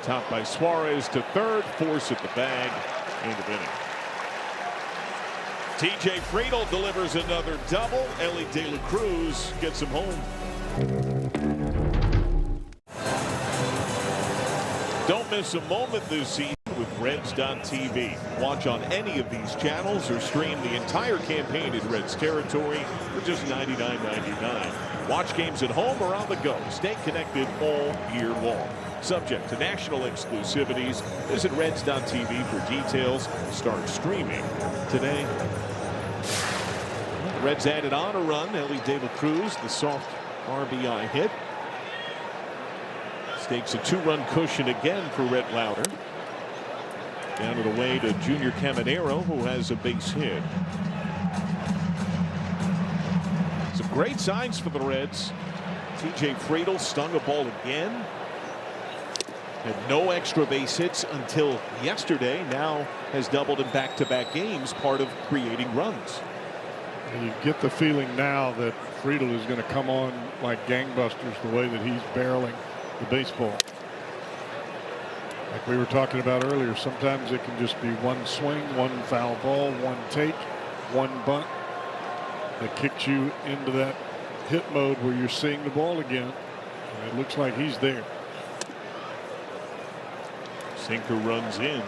Topped by Suarez to third, Force at the bag, end of inning. TJ Friedel delivers another double. Ellie De La Cruz gets him home. Don't miss a moment this season with Reds.tv. Watch on any of these channels or stream the entire campaign in Reds territory for just $99.99. Watch games at home or on the go. Stay connected all year long. Subject to national exclusivities. Visit Reds.tv for details. Start streaming today. The Reds added on a run. Ellie De La Cruz, the soft RBI hit. Stakes a 2-run cushion again for Rhett Lauder. Down and away to Junior Caminero, who has a base hit. Some great signs for the Reds. TJ Friedel stung a ball again. Had no extra base hits until yesterday. Now has doubled in back-to-back games, part of creating runs. And you get the feeling now that Friedel is going to come on like gangbusters the way that he's barreling the baseball. Like we were talking about earlier, sometimes it can just be one swing, one foul ball, one take, one bunt that kicks you into that hit mode where you're seeing the ball again. And it looks like he's there. Sinker runs in.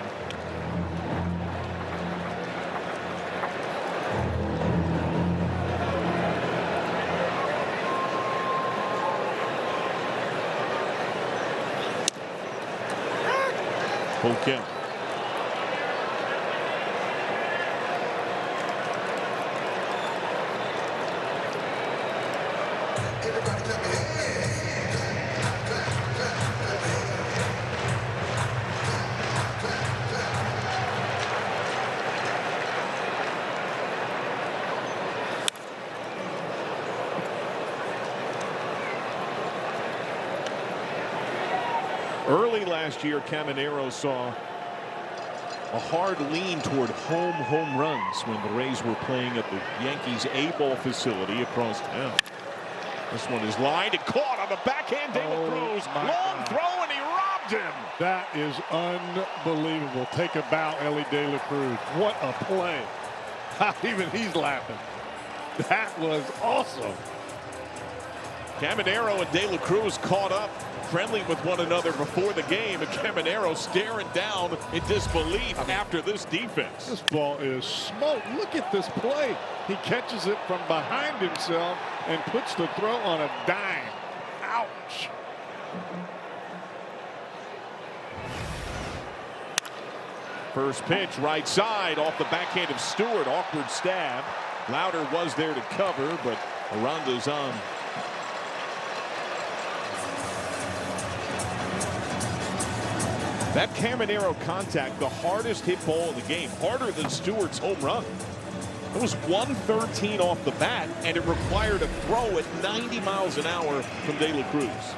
Full count. Early last year, Caminero saw a hard lean toward home runs when the Rays were playing at the Yankees A-ball facility across town. This one is lined and caught on the backhand. De La Cruz, long throw, and he robbed him. That is unbelievable. Take a bow, Ellie De La Cruz. What a play. Even he's laughing. That was awesome. Caminero and De La Cruz caught up, friendly with one another before the game, and Caminero staring down in disbelief after this defense. This ball is smoked. Look at this play. He catches it from behind himself and puts the throw on a dime. Ouch. First pitch, right side, off the backhand of Stewart. Awkward stab. Lauder was there to cover, but Aranda's on. That Caminero contact, the hardest hit ball of the game, harder than Stewart's home run. It was 113 off the bat, and it required a throw at 90 miles an hour from De La Cruz.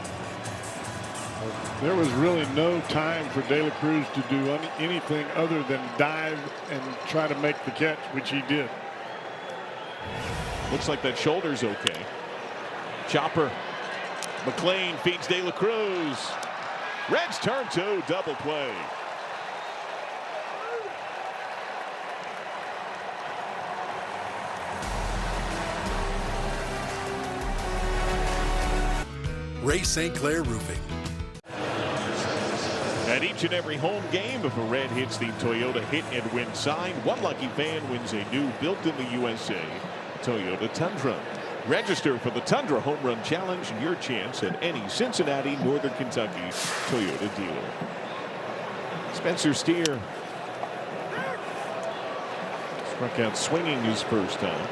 There was really no time for De La Cruz to do anything other than dive and try to make the catch, which he did. Looks like that shoulder's okay. Chopper. McLean feeds De La Cruz. Reds turn 2, double play. Ray St. Clair Roofing. At each and every home game, if a Red hits the Toyota Hit and Win sign, one lucky fan wins a new built in the USA Toyota Tundra. Register for the Tundra Home Run Challenge and your chance at any Cincinnati, Northern Kentucky Toyota dealer. Spencer Steer struck out swinging his first time.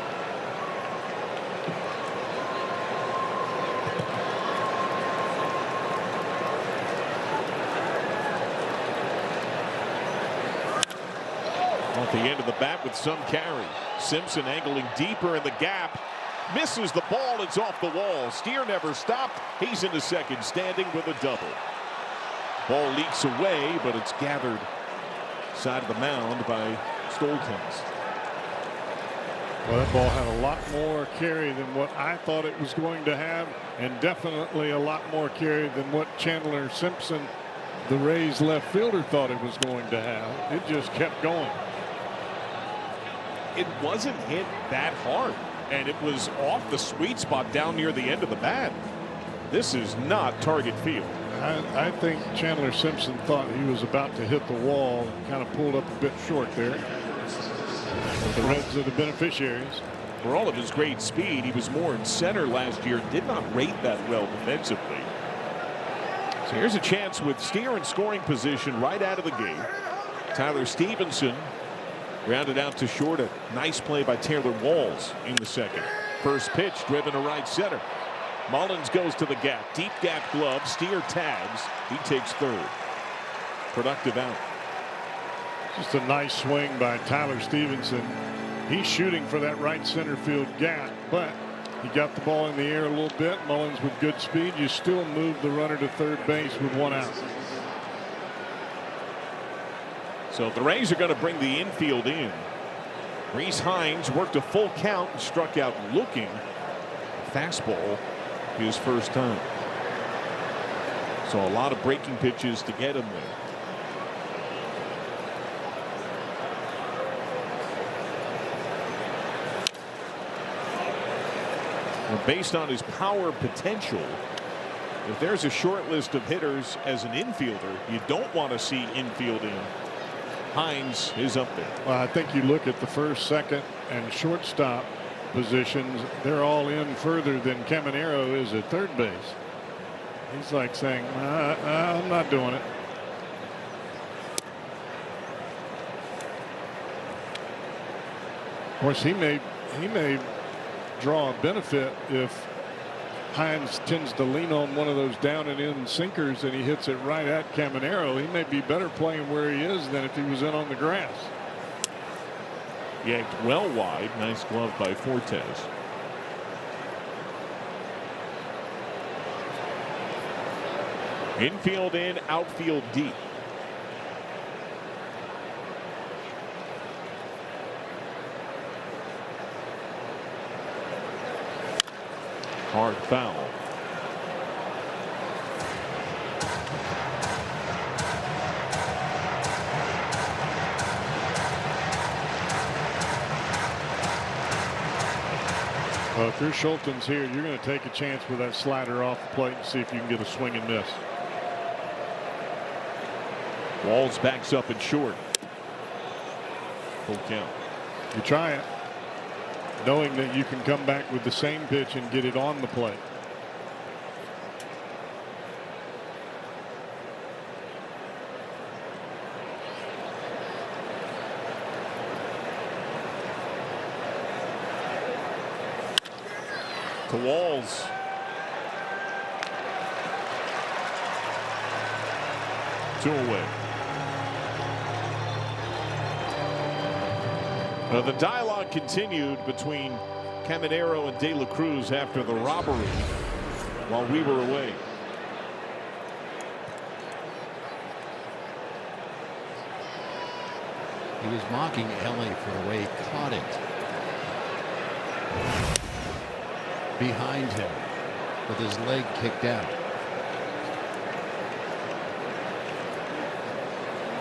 Off the end of the bat with some carry. Simpson angling deeper in the gap. Misses the ball. It's off the wall. Steer never stopped. He's into second, standing with a double. Ball leaks away, but it's gathered side of the mound by Stoltens. Well, that ball had a lot more carry than what I thought it was going to have, and definitely a lot more carry than what Chandler Simpson, the Rays left fielder, thought it was going to have. It just kept going. It wasn't hit that hard, and it was off the sweet spot down near the end of the bat. This is not target field. I think Chandler Simpson thought he was about to hit the wall and kind of pulled up a bit short there. The Reds are the beneficiaries. For all of his great speed, he was more in center last year. Did not rate that well defensively. So here's a chance with Steer in scoring position right out of the gate. Tyler Stevenson grounded out to short. A nice play by Taylor Walls in the second. First pitch driven to right center. Mullins goes to the gap. Deep gap glove. Steer tags. He takes third. Productive out. Just a nice swing by Tyler Stevenson. He's shooting for that right center field gap, but he got the ball in the air a little bit. Mullins with good speed. You still move the runner to third base with one out. So the Rays are going to bring the infield in. Rhys Hines worked a full count and struck out looking. Fastball his first time. So a lot of breaking pitches to get him there. Well, based on his power potential, if there's a short list of hitters as an infielder you don't want to see infielding, Hines is up there. Well, I think you look at the first, second, and shortstop positions. They're all in further than Caminero is at third base. He's like saying, I'm not doing it. Of course, he may draw a benefit if Hines tends to lean on one of those down and in sinkers and he hits it right at Caminero. He may be better playing where he is than if he was in on the grass. Yanked well wide. Nice glove by Fortes. Infield in, outfield deep. Hard foul. Well, if you're Schultens here, you're going to take a chance with that slider off the plate and see if you can get a swing and miss. Walls backs up and short. Full count. You try it, knowing that you can come back with the same pitch and get it on the plate. To Walls. Two away. The dialogue continued between Caminero and De La Cruz after the robbery while we were away. He was mocking Ellie for the way he caught it. Behind him with his leg kicked out.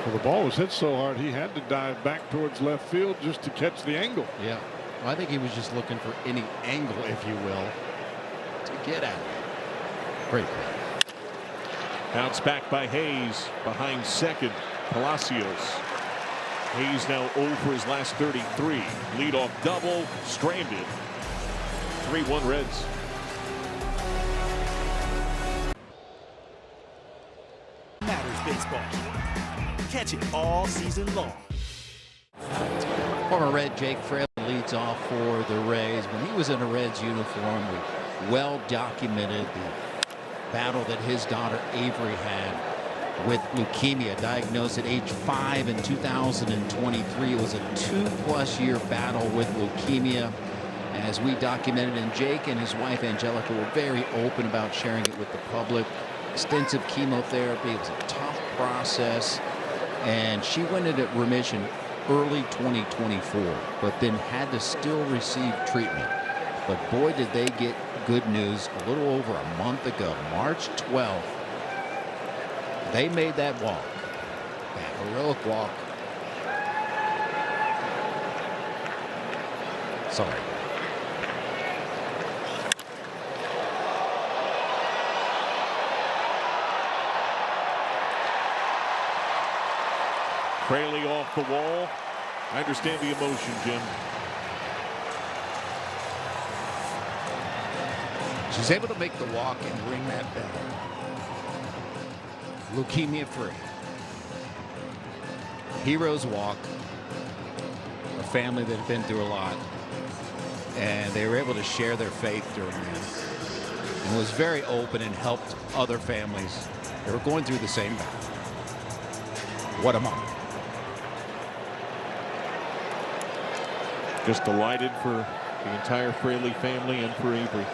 Well, the ball was hit so hard he had to dive back towards left field just to catch the angle. Yeah, well, I think he was just looking for any angle, if you will, to get at it. Great play. Bounce back by Hayes behind second. Palacios. Hayes now 0 for his last 33. Leadoff double, stranded. 3-1 Reds. Matters Baseball. Catch it all season long. Former Red Jake Fraley leads off for the Rays. When he was in a Reds uniform, we well documented the battle that his daughter Avery had with leukemia, diagnosed at age 5 in 2023. It was a 2+ year battle with leukemia, as we documented, and Jake and his wife Angelica were very open about sharing it with the public. Extensive chemotherapy. It was a tough process, and she went into remission early 2024, but then had to still receive treatment. But boy, did they get good news a little over a month ago. March 12th, they made that walk, that heroic walk. Sorry. Fraley off the wall. I understand the emotion, Jim. She's able to make the walk and ring that bell. Leukemia free. Hero's walk. A family that had been through a lot, and they were able to share their faith during this, and was very open and helped other families that were going through the same battle. What a moment. Just delighted for the entire Fraley family and for Avery.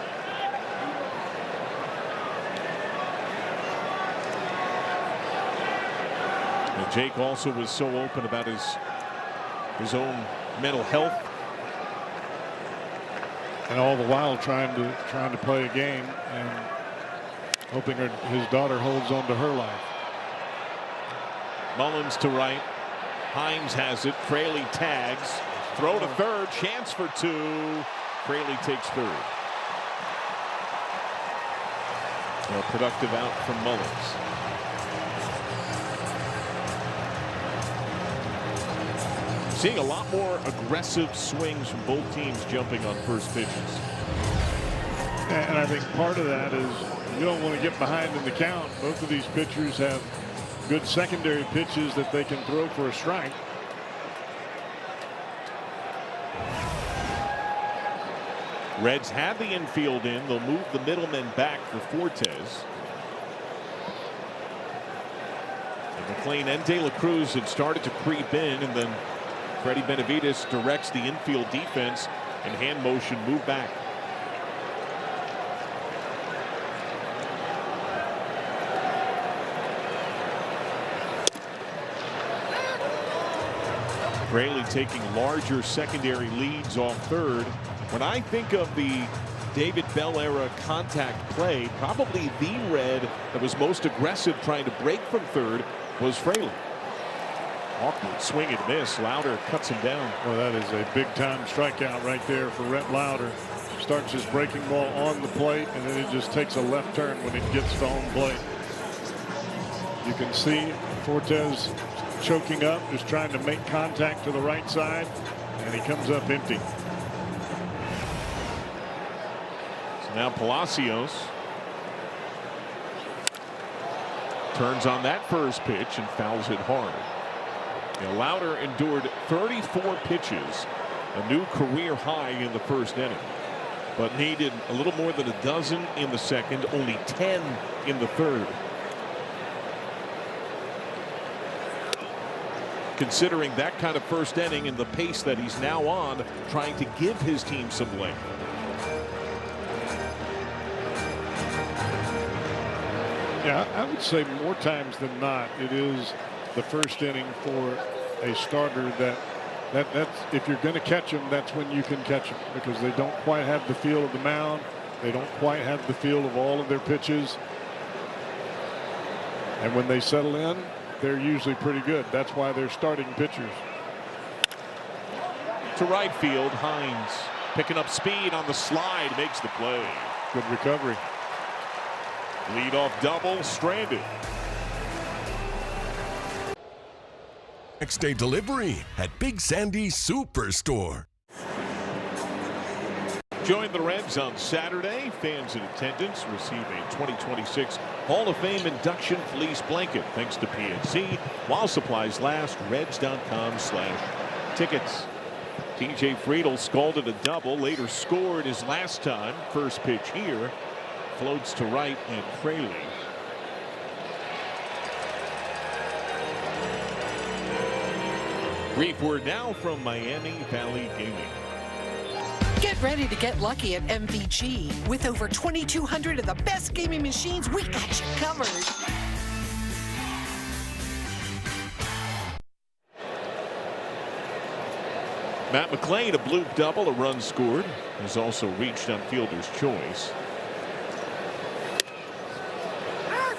And Jake also was so open about his own mental health, and all the while trying to play a game and hoping his daughter holds on to her life. Mullins to right. Hines has it. Fraley tags. Throw to third. Chance for two. Fraley takes third. A productive out from Mullins. Seeing a lot more aggressive swings from both teams jumping on first pitches. And I think part of that is you don't want to get behind in the count. Both of these pitchers have good secondary pitches that they can throw for a strike. Reds have the infield in. They'll move the middlemen back for Fortes. And McLean and De La Cruz had started to creep in, and then Freddie Benavides directs the infield defense and hand motion move back. Fraley taking larger secondary leads off third. When I think of the David Bell era contact play, probably the Red that was most aggressive trying to break from third was Fraley. Awkward swing and miss. Lauder cuts him down. Well, that is a big time strikeout right there for Rhett Lauder. Starts his breaking ball on the plate, and then it just takes a left turn when it gets to home plate. You can see Fortes choking up, just trying to make contact to the right side, and he comes up empty. So now Palacios turns on that first pitch and fouls it hard. Now, Lauder endured 34 pitches, a new career high in the first inning. but needed a little more than a dozen in the second, only 10 in the third. Considering that kind of first inning and the pace that he's now on, trying to give his team some length. Yeah, I would say more times than not, it is the first inning for a starter that's if you're going to catch them, that's when you can catch them, because they don't quite have the feel of the mound. They don't quite have the feel of all of their pitches. And when they settle in, they're usually pretty good. That's why they're starting pitchers. To right field, Hines picking up speed on the slide, makes the play. Good recovery. Leadoff double, stranded. Next day delivery at Big Sandy Superstore. Join the Reds on Saturday. Fans in attendance receive a 2026 Hall of Fame induction fleece blanket thanks to PNC. While supplies last, Reds.com/tickets. TJ Friedl scalded a double, later scored his last time. First pitch here. Floats to right and Fraley. Brief word now from Miami Valley Gaming. Get ready to get lucky at MVG. With over 2,200 of the best gaming machines, we got you covered. Matt McLean, a bloop double, a run scored. Has also reached on fielder's choice.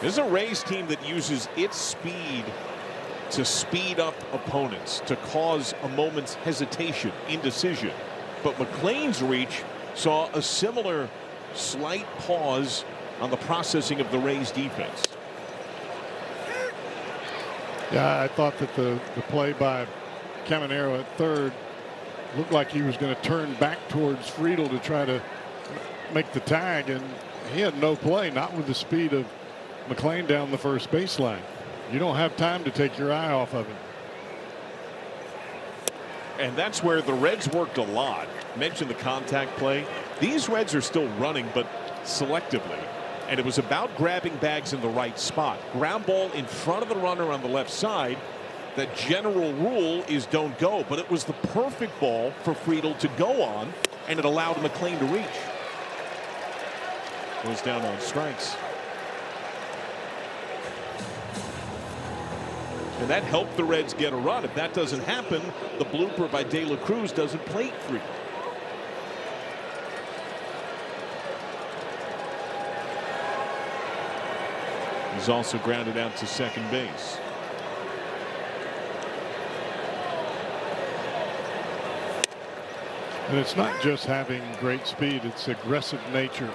This is a Rays team that uses its speed to speed up opponents, to cause a moment's hesitation, indecision. But McLean's reach saw a similar slight pause on the processing of the Rays defense. Yeah, I thought that the play by Caminero at third looked like he was going to turn back towards Friedl to try to make the tag, and he had no play, not with the speed of McLean down the first baseline. You don't have time to take your eye off of him. And that's where the Reds worked a lot. Mentioned the contact play. These Reds are still running, but selectively. And it was about grabbing bags in the right spot. Ground ball in front of the runner on the left side. The general rule is don't go, but it was the perfect ball for Friedl to go on, and it allowed McLean to reach. Goes down on strikes. And that helped the Reds get a run. If that doesn't happen, the blooper by De La Cruz doesn't plate Friedl. He's also grounded out to second base. And it's not just having great speed, it's aggressive nature.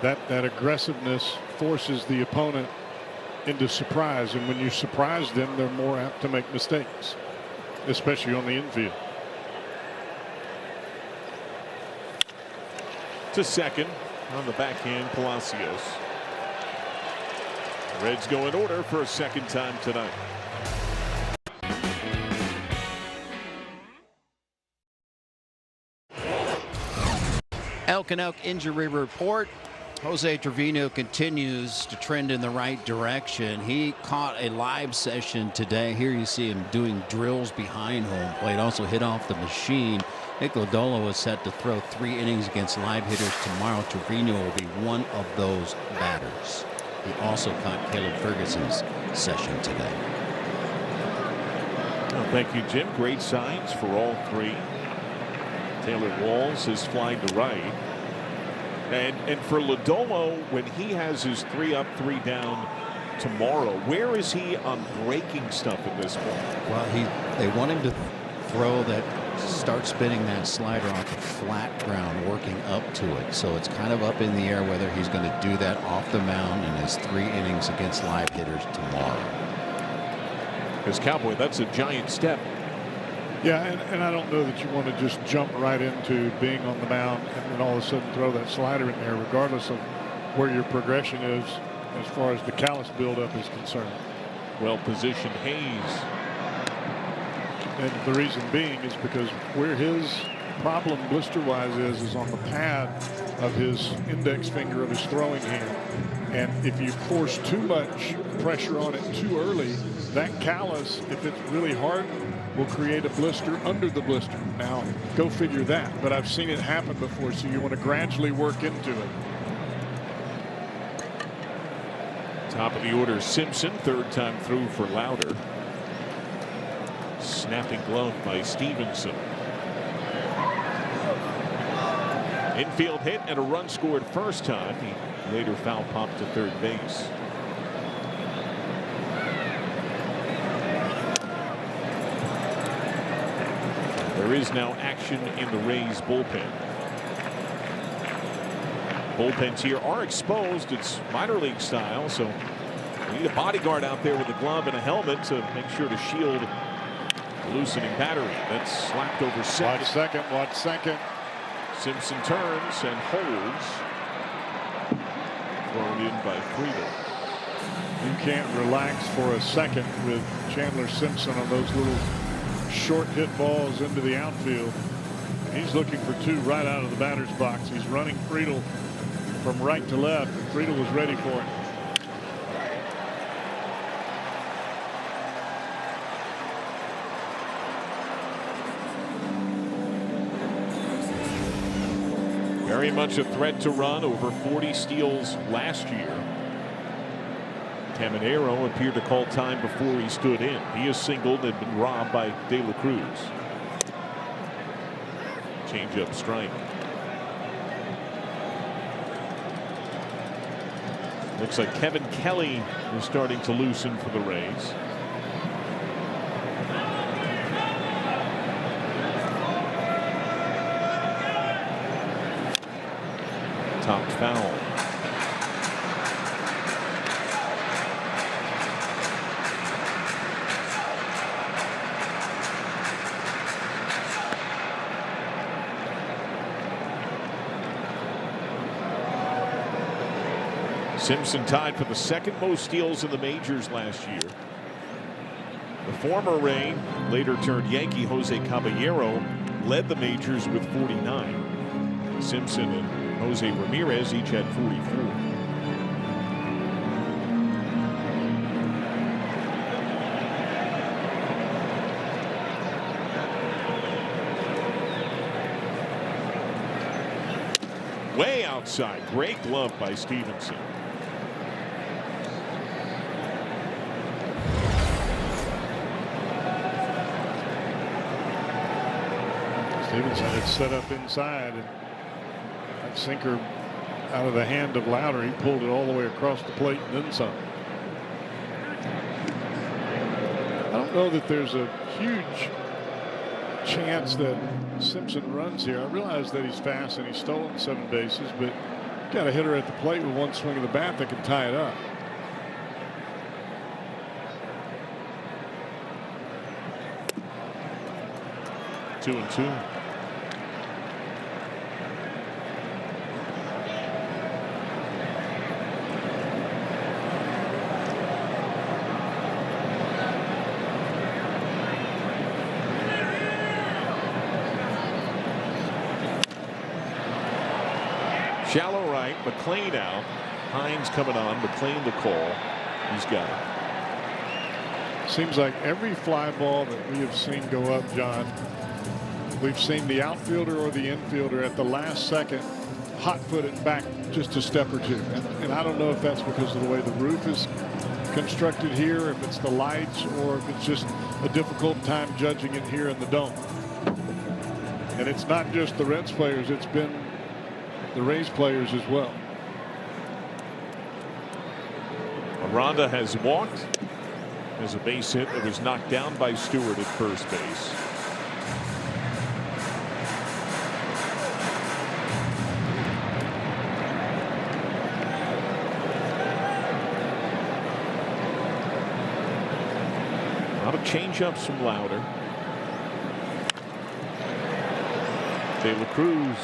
That aggressiveness forces the opponent into surprise, and when you surprise them, they're more apt to make mistakes, especially on the infield. To second on the backhand, Palacios. Reds go in order for a second time tonight. Elk and Elk injury report. Jose Trevino continues to trend in the right direction. He caught a live session today. Here you see him doing drills behind home plate. Also hit off the machine. Nick Lodolo is set to throw 3 innings against live hitters tomorrow. Trevino will be one of those batters. He also caught Caleb Ferguson's session today. Well, thank you, Jim. Great signs for all 3. Taylor Walls is flying to right. And for Lodolo, when he has his 3 up, 3 down tomorrow, where is he on breaking stuff at this point? Well, they want him to throw that, start spinning that slider off the flat ground, working up to it. So it's kind of up in the air whether he's going to do that off the mound in his 3 innings against live hitters tomorrow. As Cowboy, that's a giant step. Yeah, and I don't know that you want to just jump right into being on the mound and then all of a sudden throw that slider in there, regardless of where your progression is as far as the callus buildup is concerned. Well positioned Hayes. And the reason being is because where his problem blister-wise is on the pad of his index finger of his throwing hand. And if you force too much pressure on it too early, that callus, if it's really hardened, will create a blister under the blister. Now, go figure that. But I've seen it happen before, so you want to gradually work into it. Top of the order, Simpson, third time through for Lauder. Snapping glove by Stevenson. Infield hit and a run scored first time. He later foul popped to third base. There is now action in the Rays bullpen. Bullpens here are exposed. It's minor league style, so you need a bodyguard out there with a glove and a helmet to make sure to shield the loosening battery. That's slapped over second. Watch second. Watch second. Simpson turns and holds. Thrown in by Friedel. You can't relax for a second with Chandler Simpson on those little short hit balls into the outfield. He's looking for two right out of the batter's box. He's running Friedel from right to left. Friedel was ready for it. Very much a threat to run, over 40 steals last year. Caminero appeared to call time before he stood in. He has singled and been robbed by De La Cruz. Change-up strike. Looks like Kevin Kelly is starting to loosen for the Rays. Topped foul. Simpson tied for the second most steals in the majors last year. The former Ray, later turned Yankee Jose Caballero, led the majors with 49. Simpson and Jose Ramirez each had 44. Way outside. Great glove by Stevenson. Stevenson had set up inside, and that sinker out of the hand of Lauder. He pulled it all the way across the plate and then some. I don't know that there's a huge chance that Simpson runs here. I realize that he's fast and he's stolen 7 bases, but you've got a hitter at the plate with one swing of the bat that can tie it up. Two and two. Shallow right, McLean out. Hines coming on. McLean the call. He's got it. Seems like every fly ball that we have seen go up, John, we've seen the outfielder or the infielder at the last second hot-footed back just a step or two. And I don't know if that's because of the way the roof is constructed here, if it's the lights, or if it's just a difficult time judging it here in the dome. And it's not just the Reds players, it's been the Rays players as well. Aranda has walked. There's a base hit that was knocked down by Stewart at first base. A lot of change-ups from Lauder. De La Cruz.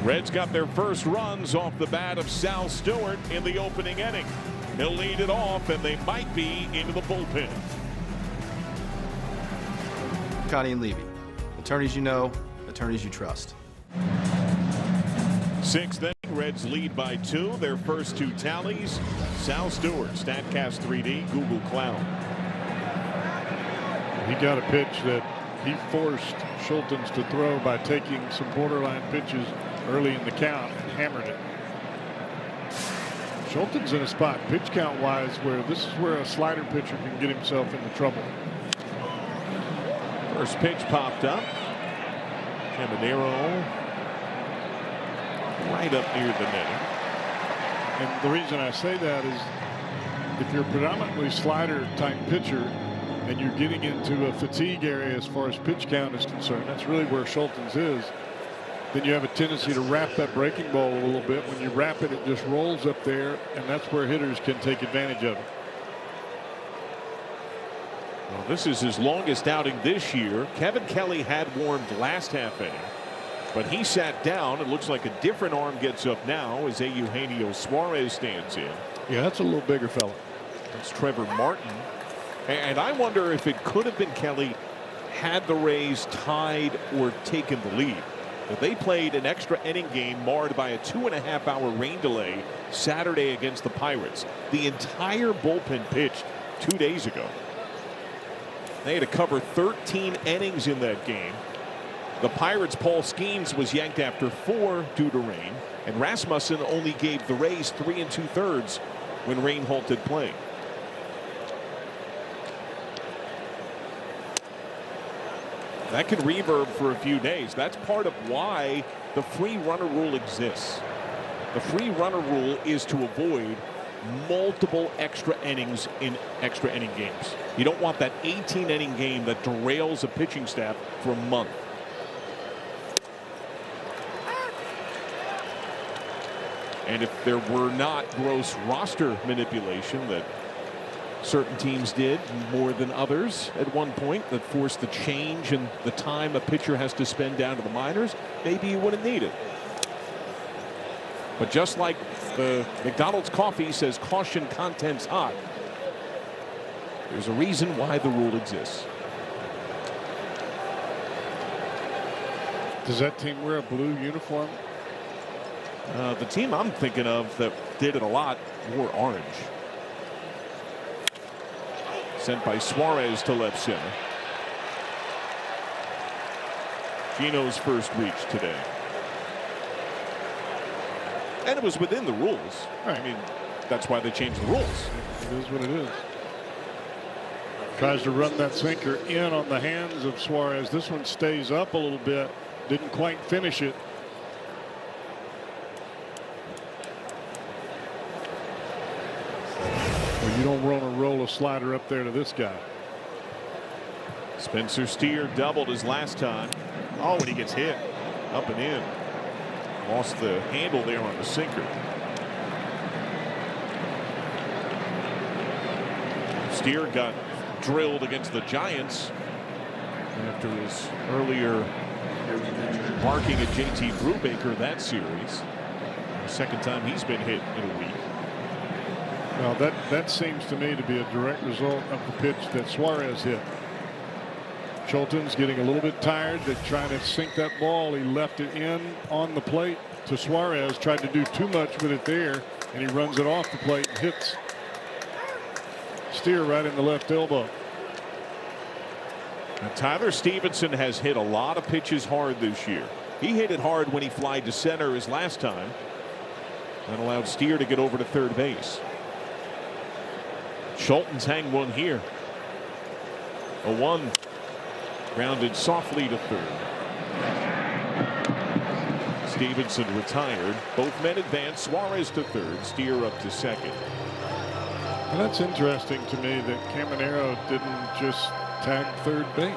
Reds got their first runs off the bat of Sal Stewart in the opening inning. He'll lead it off, and they might be into the bullpen. Connie and Levy. Attorneys you know, attorneys you trust. 6th inning, Reds lead by 2. Their first 2 tallies. Sal Stewart, StatCast 3D, Google Cloud. He got a pitch that he forced Schultens to throw by taking some borderline pitches early in the count and hammered it. Schultens in a spot pitch count wise where this is where a slider pitcher can get himself into trouble. First pitch popped up. Caminero right up near the net. And the reason I say that is if you're a predominantly slider type pitcher and you're getting into a fatigue area as far as pitch count is concerned, that's really where Schultens is, then you have a tendency to wrap that breaking ball a little bit. When you wrap it, it just rolls up there, and that's where hitters can take advantage of it. Well, this is his longest outing this year. Kevin Kelly had warmed last half inning, but he sat down. It looks like a different arm gets up now as Eugenio Suarez stands in. Yeah, that's a little bigger fella. That's Trevor Martin. And I wonder if it could have been Kelly had the Rays tied or taken the lead. They played an extra inning game marred by a 2.5-hour rain delay Saturday against the Pirates. The entire bullpen pitched 2 days ago. They had to cover 13 innings in that game. The Pirates' Paul Skeens was yanked after 4 due to rain, and Rasmussen only gave the Rays 3 2/3 when rain halted play. That could reverb for a few days. That's part of why the free runner rule exists. The free runner rule is to avoid multiple extra innings in extra inning games. You don't want that 18-inning game that derails a pitching staff for a month. And if there were not gross roster manipulation that certain teams did more than others at one point that forced the change in the time a pitcher has to spend down to the minors, maybe you wouldn't need it. But just like the McDonald's coffee says caution, contents hot, there's a reason why the rule exists. Does that team wear a blue uniform? The team I'm thinking of that did it a lot wore orange. Sent by Suarez to left center. Gino's first reach today. And it was within the rules. Right. I mean, that's why they changed the rules. It is what it is. Tries to run that sinker in on the hands of Suarez. This one stays up a little bit. Didn't quite finish it. You don't want to roll a slider up there to this guy. Spencer Steer doubled his last time. Oh, and he gets hit up and in. Lost the handle there on the sinker. Steer got drilled against the Giants after his earlier barking at JT Brubaker that series. The second time he's been hit in a week. Well, that seems to me to be a direct result of the pitch that Suarez hit. Schultens getting a little bit tired. They're trying to sink that ball. He left it in on the plate to Suarez. Tried to do too much with it there, and he runs it off the plate and hits Steer right in the left elbow. Now, Tyler Stevenson has hit a lot of pitches hard this year. He hit it hard when he flied to center his last time. That allowed Steer to get over to third base. Schultens hang one here. A 1 grounded softly to third. Stevenson retired. Both men advance. Suarez to third. Steer up to second. And that's interesting to me that Caminero didn't just tag third base.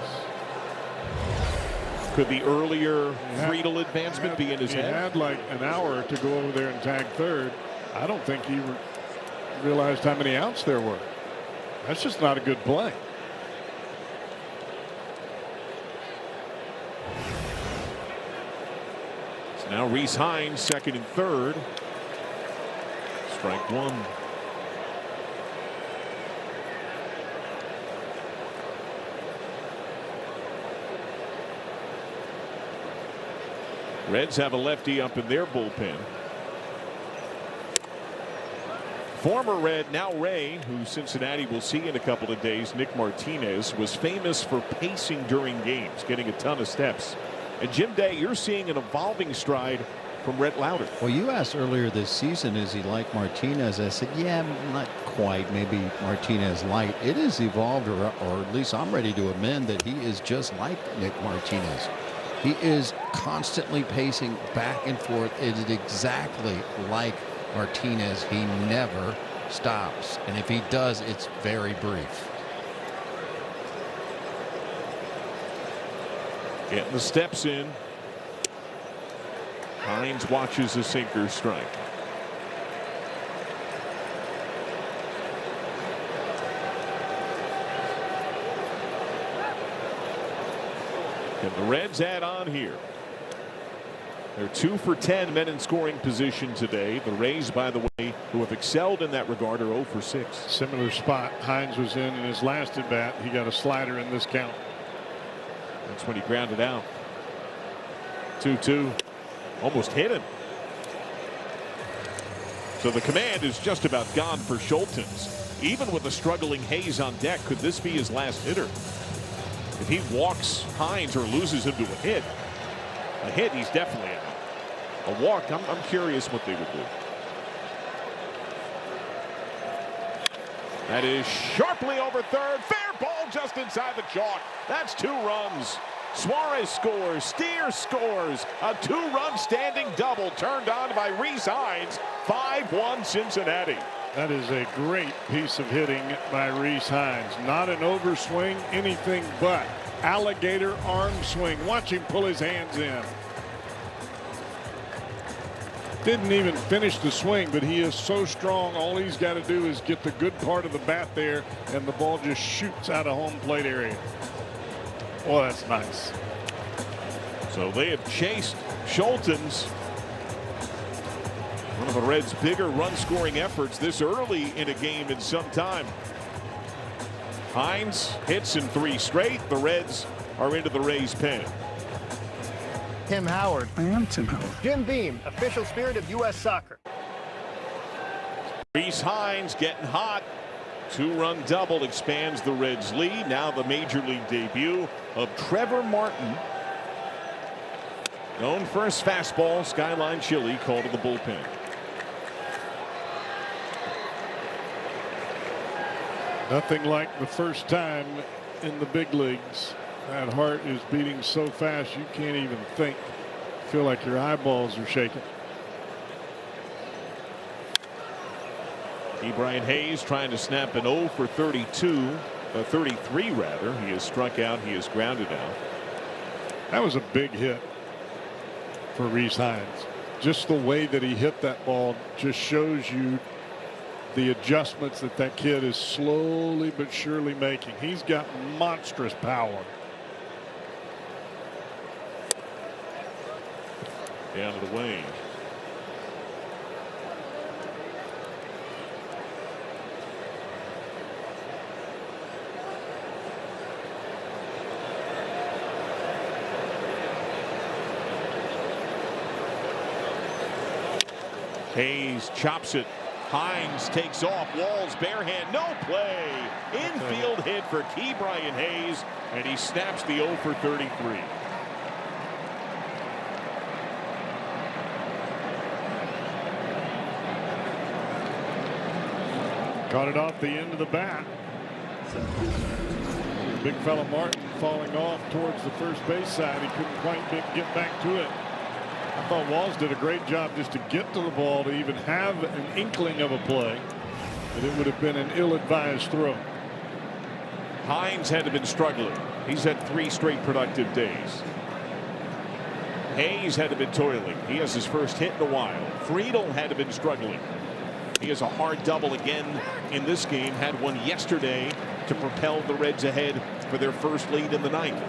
Could the earlier Friedel advancement be in his head? He had like an hour to go over there and tag third. I don't think he realized how many outs there were. That's just not a good play. So now Reese Hines second and third. Strike 1. Reds have a lefty up in their bullpen. Former Red, now Ray, who Cincinnati will see in a couple of days, Nick Martinez, was famous for pacing during games, getting a ton of steps. And Jim Day, you're seeing an evolving stride from Rhett Lauder. Well, you asked earlier this season, is he like Martinez? I said, yeah, not quite. Maybe Martinez light. It has evolved, or at least I'm ready to amend that he is just like Nick Martinez. He is constantly pacing back and forth. It is exactly like Martinez. He never stops, and if he does, it's very brief. Getting the steps in. Hines watches a sinker strike. Can the Reds add on here? They're 2 for 10 men in scoring position today. The Rays, by the way, who have excelled in that regard, are 0 for 6. Similar spot Hines was in his last at bat. He got a slider in this count. That's when he grounded out. 2-2. Almost hit him. So the command is just about gone for Schultens. Even with a struggling Hayes on deck, could this be his last hitter? If he walks Hines or loses him to a hit, he's definitely out. A walk, I'm curious what they would do. That is sharply over third. Fair ball just inside the chalk. That's 2 runs. Suarez scores. Steer scores. A 2-run standing double turned on by Rhys Hines. 5-1 Cincinnati. That is a great piece of hitting by Rhys Hines. Not an overswing, anything but alligator arm swing. Watch him pull his hands in. Didn't even finish the swing, but he is so strong. All he's got to do is get the good part of the bat there, and the ball just shoots out of home plate area. Well, that's nice. So they have chased Schultens. One of the Reds' bigger run-scoring efforts this early in a game in some time. Hines hits in 3 straight. The Reds are into the Rays' pen. Tim Howard. I am Tim Howard. Jim Beam, official spirit of U.S. soccer. Rhys Hines getting hot. 2-run double expands the Reds' lead. Now the major league debut of Trevor Martin. Known for his fastball, Skyline Chili, called to the bullpen. Nothing like the first time in the big leagues. That heart is beating so fast you can't even think. Feel like your eyeballs are shaking. Brian Hayes trying to snap an 0 for 32, 33 rather. He has struck out. He has grounded out. That was a big hit for Rhys Hines. Just the way that he hit that ball just shows you the adjustments that kid is slowly but surely making. He's got monstrous power. Down to the wing. Hayes chops it. Hines takes off. Walls bare hand. No play. Infield hit for Brian Hayes, and he snaps the 0 for 33. Caught it off the end of the bat. Big fella Martin falling off towards the first base side. He couldn't quite get back to it. I thought Walls did a great job just to get to the ball to even have an inkling of a play. But it would have been an ill-advised throw. Hines had been struggling. He's had 3 straight productive days. Hayes had been toiling. He has his first hit in a while. Friedel had been struggling. He has a hard double again in this game. Had one yesterday to propel the Reds ahead for their first lead in the 9th.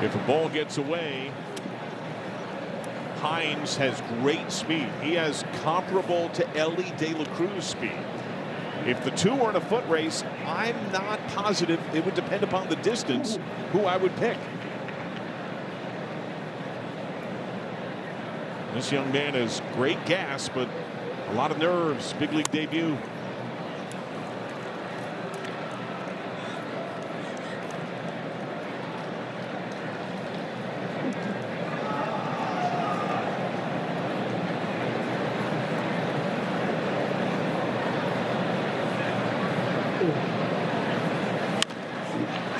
If a ball gets away, Hines has great speed. He has comparable to Ellie De La Cruz speed. If the two are in a foot race, I'm not positive. It would depend upon the distance who I would pick. This young man has great gas, but a lot of nerves. Big league debut.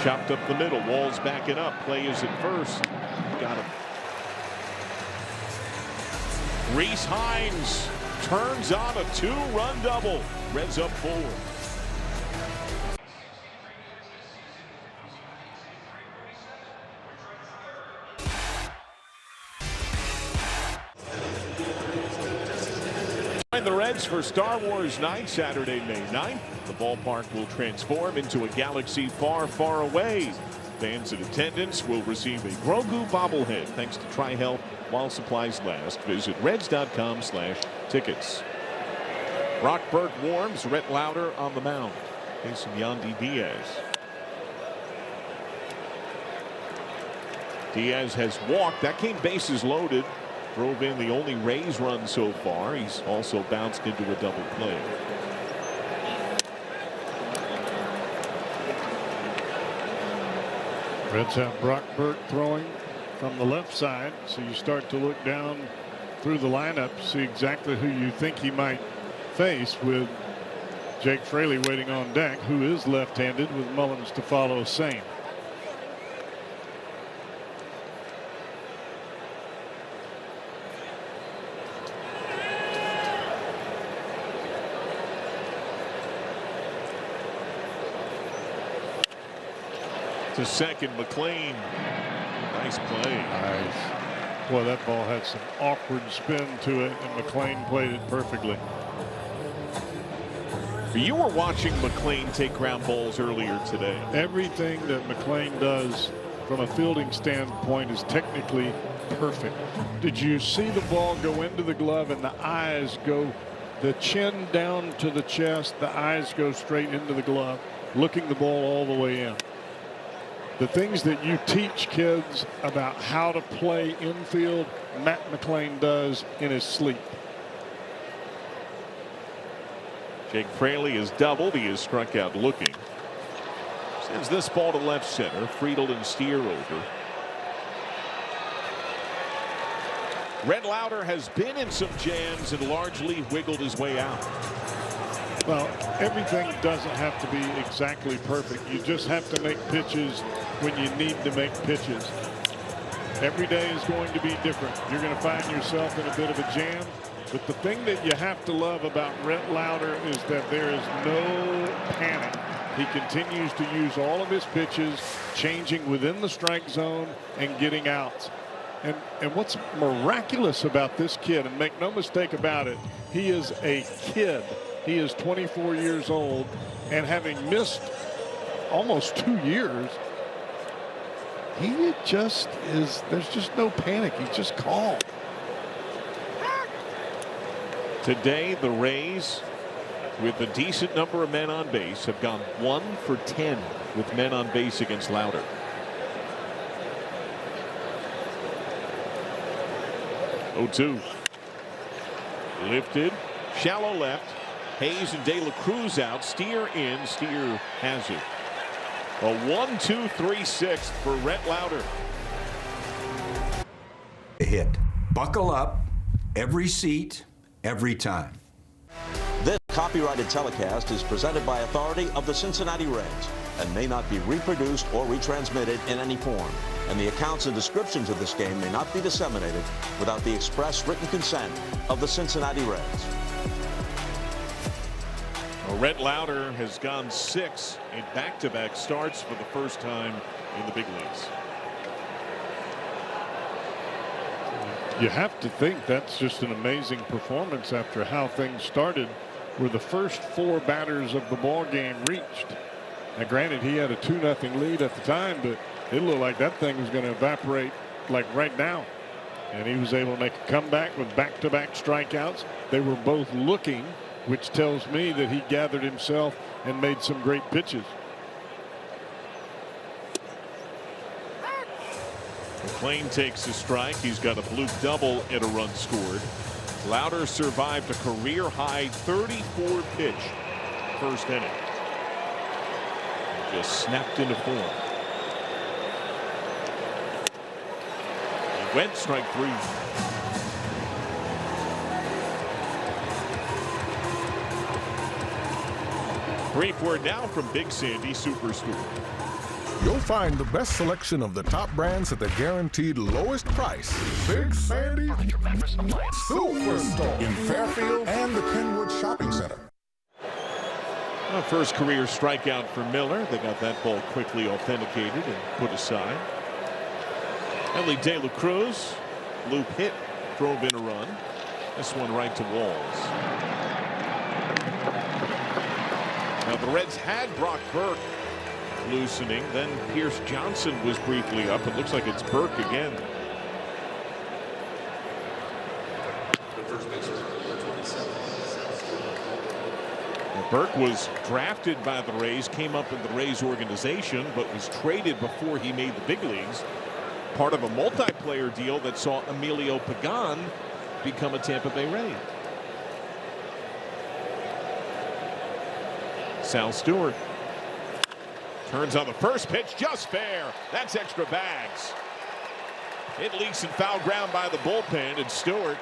Chopped up the middle. Wall's backing up. Play is at first. Got him. Reese Hines turns on a 2-run double. Reds up 4. Join the Reds for Star Wars Night, Saturday, May 9th. The ballpark will transform into a galaxy far, far away. Fans in attendance will receive a Grogu bobblehead thanks to Tri-Health while supplies last. Visit Reds.com/tickets. Brock Burt warms. Rhett Lauder on the mound. Facing Yandy Diaz. Diaz has walked. That came bases loaded. Drove in the only Rays run so far. He's also bounced into a double play. Reds have Brock Burt throwing from the left side, so you start to look down through the lineup, see exactly who you think he might face, with Jake Fraley waiting on deck, who is left-handed, with Mullins to follow same. To second, McLean. Nice play. Nice. Well, that ball had some awkward spin to it, and McLean played it perfectly. You were watching McLean take ground balls earlier today. Everything that McLean does from a fielding standpoint is technically perfect. Did you see the ball go into the glove and the eyes go, the chin down to the chest, the eyes go straight into the glove, looking the ball all the way in? The things that you teach kids about how to play infield, Matt McLean does in his sleep. Jake Fraley is doubled. He is struck out looking. Sends this ball to left center. Friedel and Steer over. Rhett Lauder has been in some jams and largely wiggled his way out. Well, everything doesn't have to be exactly perfect. You just have to make pitches when you need to make pitches. Every day is going to be different. You're going to find yourself in a bit of a jam. But the thing that you have to love about Rhett Lauder is that there is no panic. He continues to use all of his pitches, changing within the strike zone and getting outs. And what's miraculous about this kid, and make no mistake about it, he is a kid. He is 24 years old, and having missed almost 2 years, he just is, there's just no panic. He's just calm. Today, the Rays, with a decent number of men on base, have gone 1 for 10 with men on base against Lauder. Oh, 2. Lifted, shallow left. Hayes and De La Cruz out. Steer in. Steer has it. A 1-2-3-6 for Rhett Lauder. Hit. Buckle up. Every seat, every time. This copyrighted telecast is presented by authority of the Cincinnati Reds and may not be reproduced or retransmitted in any form. And the accounts and descriptions of this game may not be disseminated without the express written consent of the Cincinnati Reds. Rhett Lauder has gone 6 in back-to-back starts for the first time in the big leagues. You have to think that's just an amazing performance after how things started, where the first 4 batters of the ball game reached. Now, granted, he had a 2-0 lead at the time, but it looked like that thing was going to evaporate like right now. And he was able to make a comeback with back-to-back strikeouts. They were both looking which tells me that he gathered himself and made some great pitches. McClain takes a strike. He's got a Blue double and a run scored. Lauder survived a career-high 34-pitch first inning. Just snapped into form. He went strike 3. Brief word now from Big Sandy Superstore. You'll find the best selection of the top brands at the guaranteed lowest price. Big Sandy Superstore in Fairfield and the Kenwood Shopping Center. Well, first career strikeout for Miller. They got that ball quickly authenticated and put aside. Ellie De La Cruz, loop hit, drove in a run. This one right to Walls. Now the Reds had Brock Burke loosening, then Pierce Johnson was briefly up. It looks like it's Burke again. Burke was drafted by the Rays, came up in the Rays organization, but was traded before he made the big leagues. Part of a multiplayer deal that saw Emilio Pagan become a Tampa Bay Ray. Sal Stewart turns on the first pitch, just fair. That's extra bags. It leaks in foul ground by the bullpen, and Stewart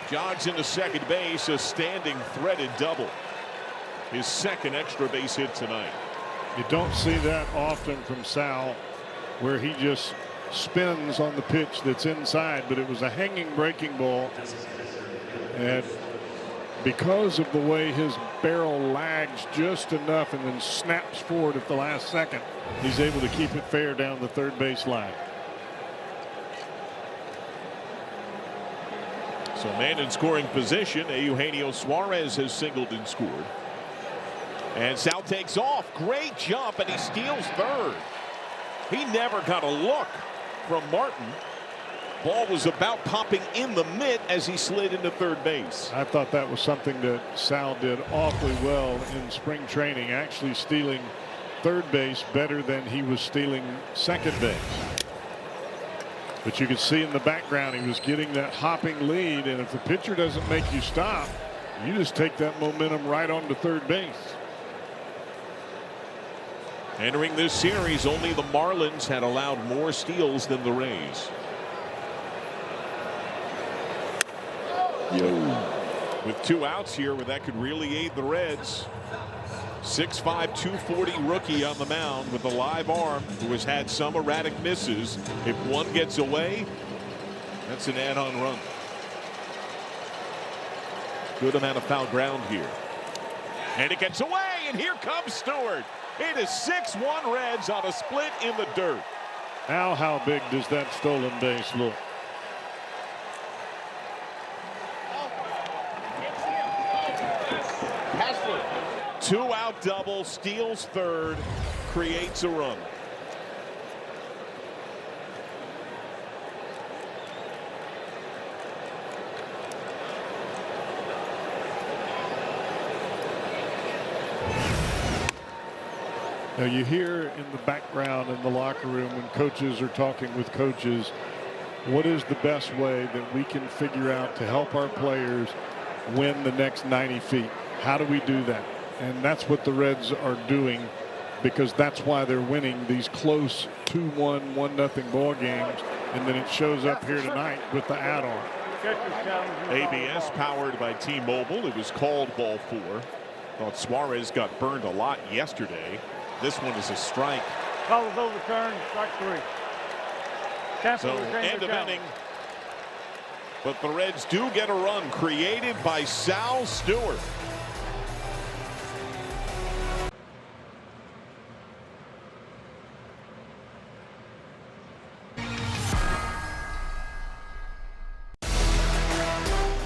jogs into second base, a standing threaded double. His second extra base hit tonight. You don't see that often from Sal, where he just spins on the pitch that's inside, but it was a hanging breaking ball, and because of the way his barrel lags just enough and then snaps forward at the last second, he's able to keep it fair down the third base line. So man in scoring position, Eugenio Suarez has singled and scored. And Sal takes off. Great jump, and he steals third. He never got a look from Martin. Ball was about popping in the mitt as he slid into third base. I thought that was something that Sal did awfully well in spring training, actually stealing third base better than he was stealing second base. But you could see in the background he was getting that hopping lead, and if the pitcher doesn't make you stop, you just take that momentum right onto third base. Entering this series, only the Marlins had allowed more steals than the Rays. With 2 outs here, where that could really aid the Reds. 6'5", 240 rookie on the mound with a live arm, who has had some erratic misses. If one gets away, that's an add-on run. Good amount of foul ground here. And it gets away, and here comes Stewart. It is 6-1 Reds on a split in the dirt. Now how big does that stolen base look? Two-out double, steals third, creates a run. Now you hear in the background in the locker room when coaches are talking with coaches, what is the best way that we can figure out to help our players win the next 90 feet? How do we do that? And that's what the Reds are doing, because that's why they're winning these close 2-1, 1-0 ball games. And then it shows up here tonight with the add-on. ABS powered by T-Mobile. It was called ball 4. Thought Suarez got burned a lot yesterday. This one is a strike. Call is overturned, strike 3. Tampa So end of inning. But the Reds do get a run created by Sal Stewart.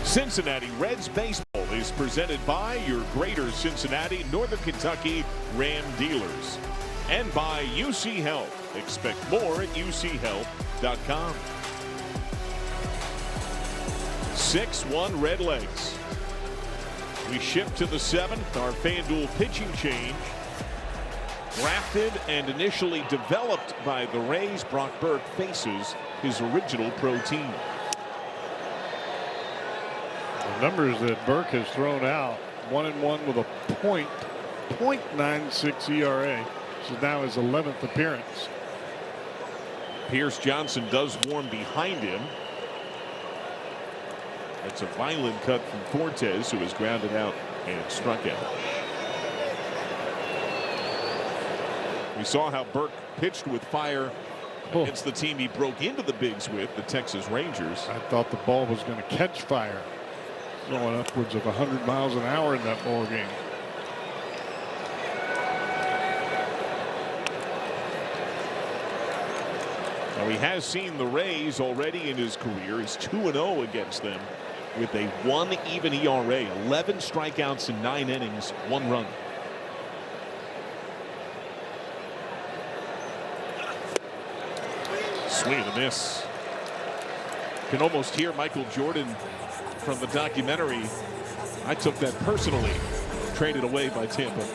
Cincinnati Reds baseball is presented by your Greater Cincinnati, Northern Kentucky Ram dealers, and by UC Health. Expect more at uchealth.com. 6-1 Redlegs. We shift to the 7th, our FanDuel pitching change. Drafted and initially developed by the Rays, Brock Burke faces his original pro team. The numbers that Burke has thrown out, 1-1 with a .96 ERA. This is now his 11th appearance. Pierce Johnson does warm behind him. It's a violent cut from Cortez, who was grounded out and struck out. We saw how Burke pitched with fire against the team he broke into the bigs with, the Texas Rangers. I thought the ball was going to catch fire, going upwards of 100 miles an hour in that ball game. Now he has seen the Rays already in his career. He's 2-0 against them with a 1 even ERA, 11 strikeouts in 9 innings, 1 run. Swing and a miss. Can almost hear Michael Jordan from the documentary. I took that personally. Traded away by Tampa.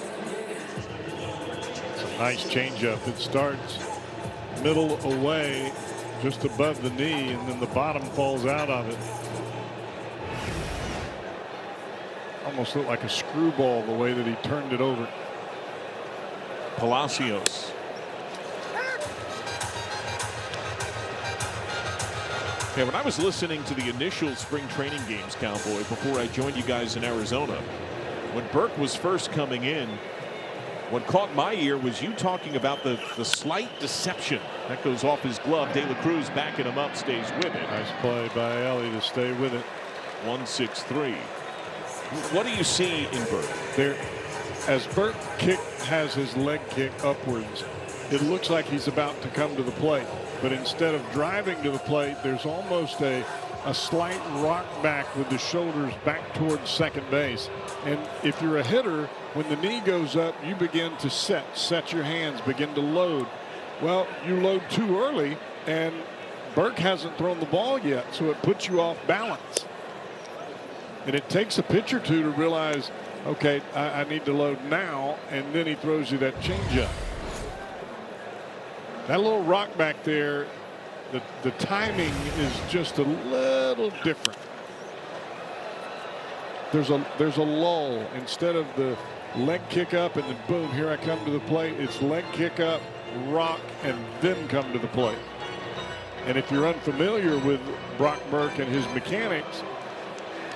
It's a nice changeup. It starts middle away, just above the knee, and then the bottom falls out of it. Almost looked like a screwball the way that he turned it over. Palacios. Yeah, when I was listening to the initial spring training games, Cowboy, before I joined you guys in Arizona, when Burke was first coming in, what caught my ear was you talking about the slight deception. That goes off his glove. De La Cruz backing him up, stays with it. Nice play by Ellie to stay with it. 1-6-3. What do you see in Burke? There, as Burke has his leg kick upwards, it looks like he's about to come to the plate. But instead of driving to the plate, there's almost a slight rock back with the shoulders back towards second base. And if you're a hitter, when the knee goes up, you begin to set your hands, begin to load. Well, you load too early, and Burke hasn't thrown the ball yet, so it puts you off balance. And it takes a pitch or two to realize, okay, I need to load now, and then he throws you that changeup. That little rock back there, the timing is just a little different. There's a lull. Instead of the leg kick up and then boom, here I come to the plate, it's leg kick up, rock, and then come to the plate. And if you're unfamiliar with Brock Burke and his mechanics,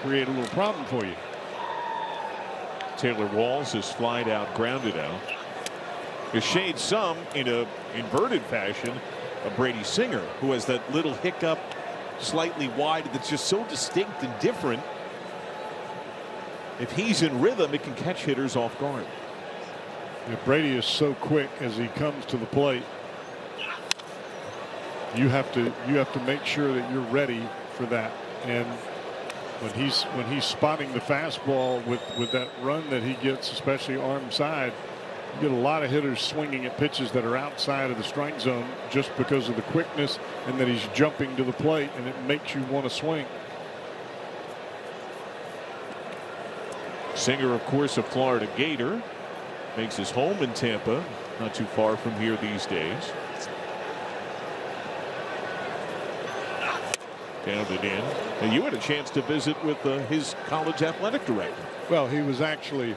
create a little problem for you. Taylor Walls is flied out, grounded out. You shade some in a inverted fashion of Brady Singer, who has that little hiccup slightly wide that's just so distinct and different. If he's in rhythm, it can catch hitters off guard. Yeah, Brady is so quick as he comes to the plate. You have to make sure that you're ready for that. And when he's spotting the fastball with that run that he gets, especially arm side, you get a lot of hitters swinging at pitches that are outside of the strike zone just because of the quickness and that he's jumping to the plate, and it makes you want to swing. Singer, of course, a Florida Gator, makes his home in Tampa, not too far from here these days. Down and in. And you had a chance to visit with his college athletic director. Well, he was actually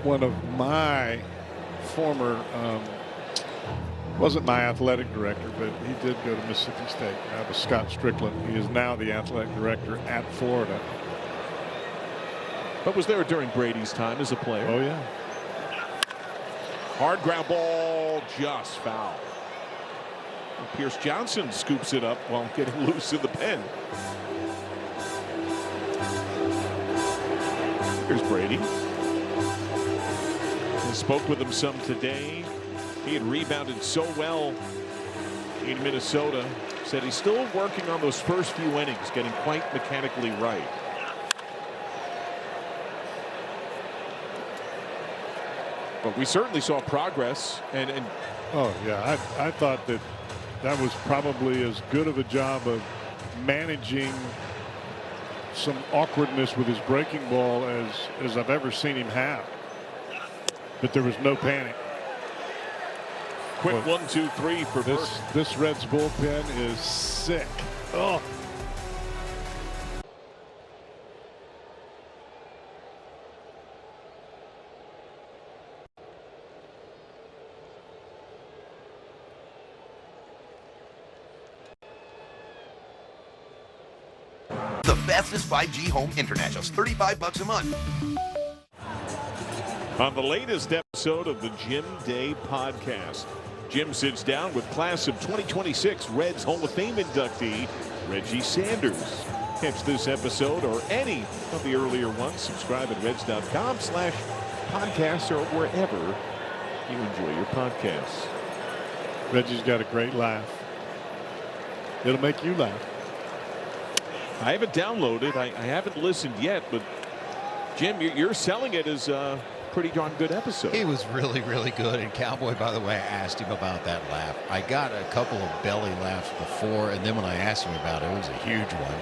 one of my former, wasn't my athletic director, but he did go to Mississippi State. That was Scott Strickland. He is now the athletic director at Florida. But was there during Brady's time as a player. Oh, yeah. Hard ground ball, just foul. Pierce Johnson scoops it up while getting loose in the pen. Here's Brady. I spoke with him some today. He had rebounded so well in Minnesota. Said he's still working on those first few innings, getting quite mechanically right. But we certainly saw progress. And oh, yeah, I thought that was probably as good of a job of managing some awkwardness with his breaking ball as I've ever seen him have. But there was no panic. Quick 1-2-3 for this Reds bullpen is sick. Oh. The fastest 5G home internet, just $35 a month. On the latest episode of the Jim Day podcast, Jim sits down with class of 2026 Reds Hall of Fame inductee Reggie Sanders. Catch this episode or any of the earlier ones. Subscribe at reds.com/podcasts or wherever you enjoy your podcasts. Reggie's got a great laugh. It'll make you laugh. I haven't downloaded. I haven't listened yet, but Jim, you're selling it as a pretty darn good episode. He was really, really good. And Cowboy, by the way, I asked him about that laugh. I got a couple of belly laughs before, and then when I asked him about it, it was a huge one.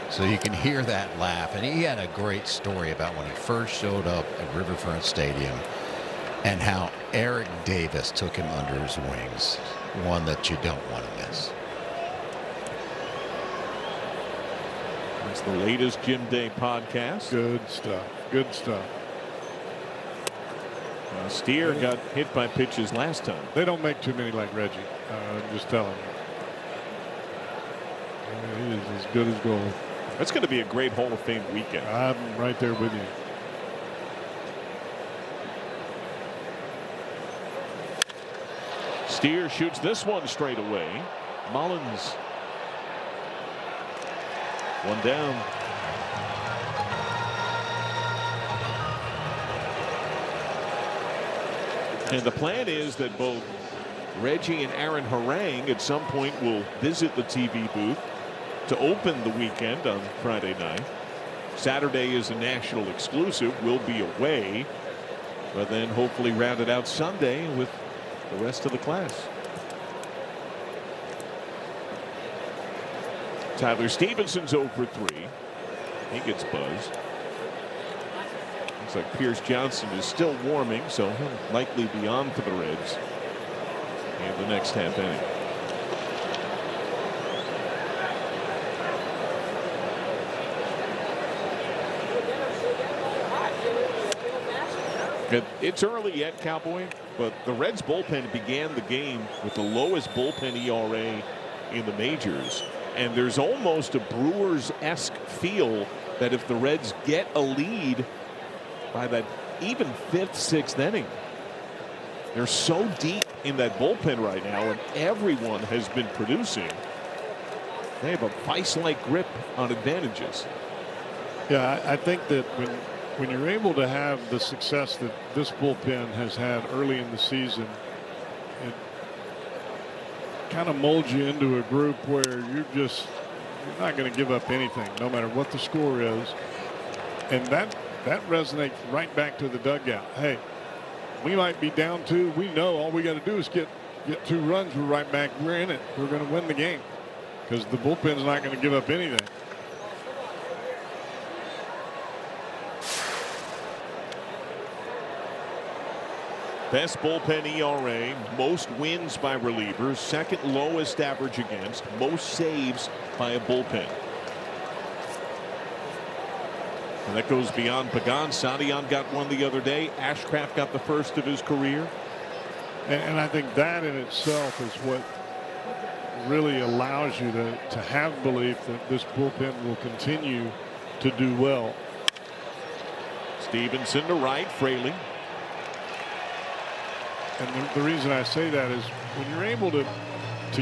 So you can hear that laugh. And he had a great story about when he first showed up at Riverfront Stadium and how Eric Davis took him under his wings. One that you don't want to miss. It's the latest Jim Day podcast. Good stuff. Good stuff. Steer got hit by pitches last time. They don't make too many like Reggie. I'm just telling you. He is as good as gold. That's going to be a great Hall of Fame weekend. I'm right there with you. Steer shoots this one straight away. Mullins. One down. And the plan is that both Reggie and Aaron Harang at some point will visit the TV booth to open the weekend on Friday night. Saturday is a national exclusive. We'll be away, but then hopefully round it out Sunday with the rest of the class. Tyler Stevenson's 0 for 3. He gets buzzed. Looks like Pierce Johnson is still warming, so he'll likely be on for the Reds in the next half inning. It's early yet, Cowboy, but the Reds bullpen began the game with the lowest bullpen ERA in the majors. And there's almost a Brewers-esque feel that if the Reds get a lead by that even 5th, 6th inning, they're so deep in that bullpen right now, and everyone has been producing. They have a vice-like grip on advantages. Yeah, I think that when you're able to have the success that this bullpen has had early in the season, it kind of molds you into a group where you're not going to give up anything, no matter what the score is. And that resonates right back to the dugout. Hey, we might be down 2. We know all we got to do is get 2 runs. We're right back. We're in it. We're going to win the game because the bullpen's not going to give up anything. Best bullpen ERA, most wins by relievers, second lowest average against, most saves by a bullpen. And that goes beyond Pagan. Santillan got one the other day. Ashcraft got the first of his career. And I think that in itself is what really allows you to have belief that this bullpen will continue to do well. Stevenson to right, Fraley. And the reason I say that is when you're able to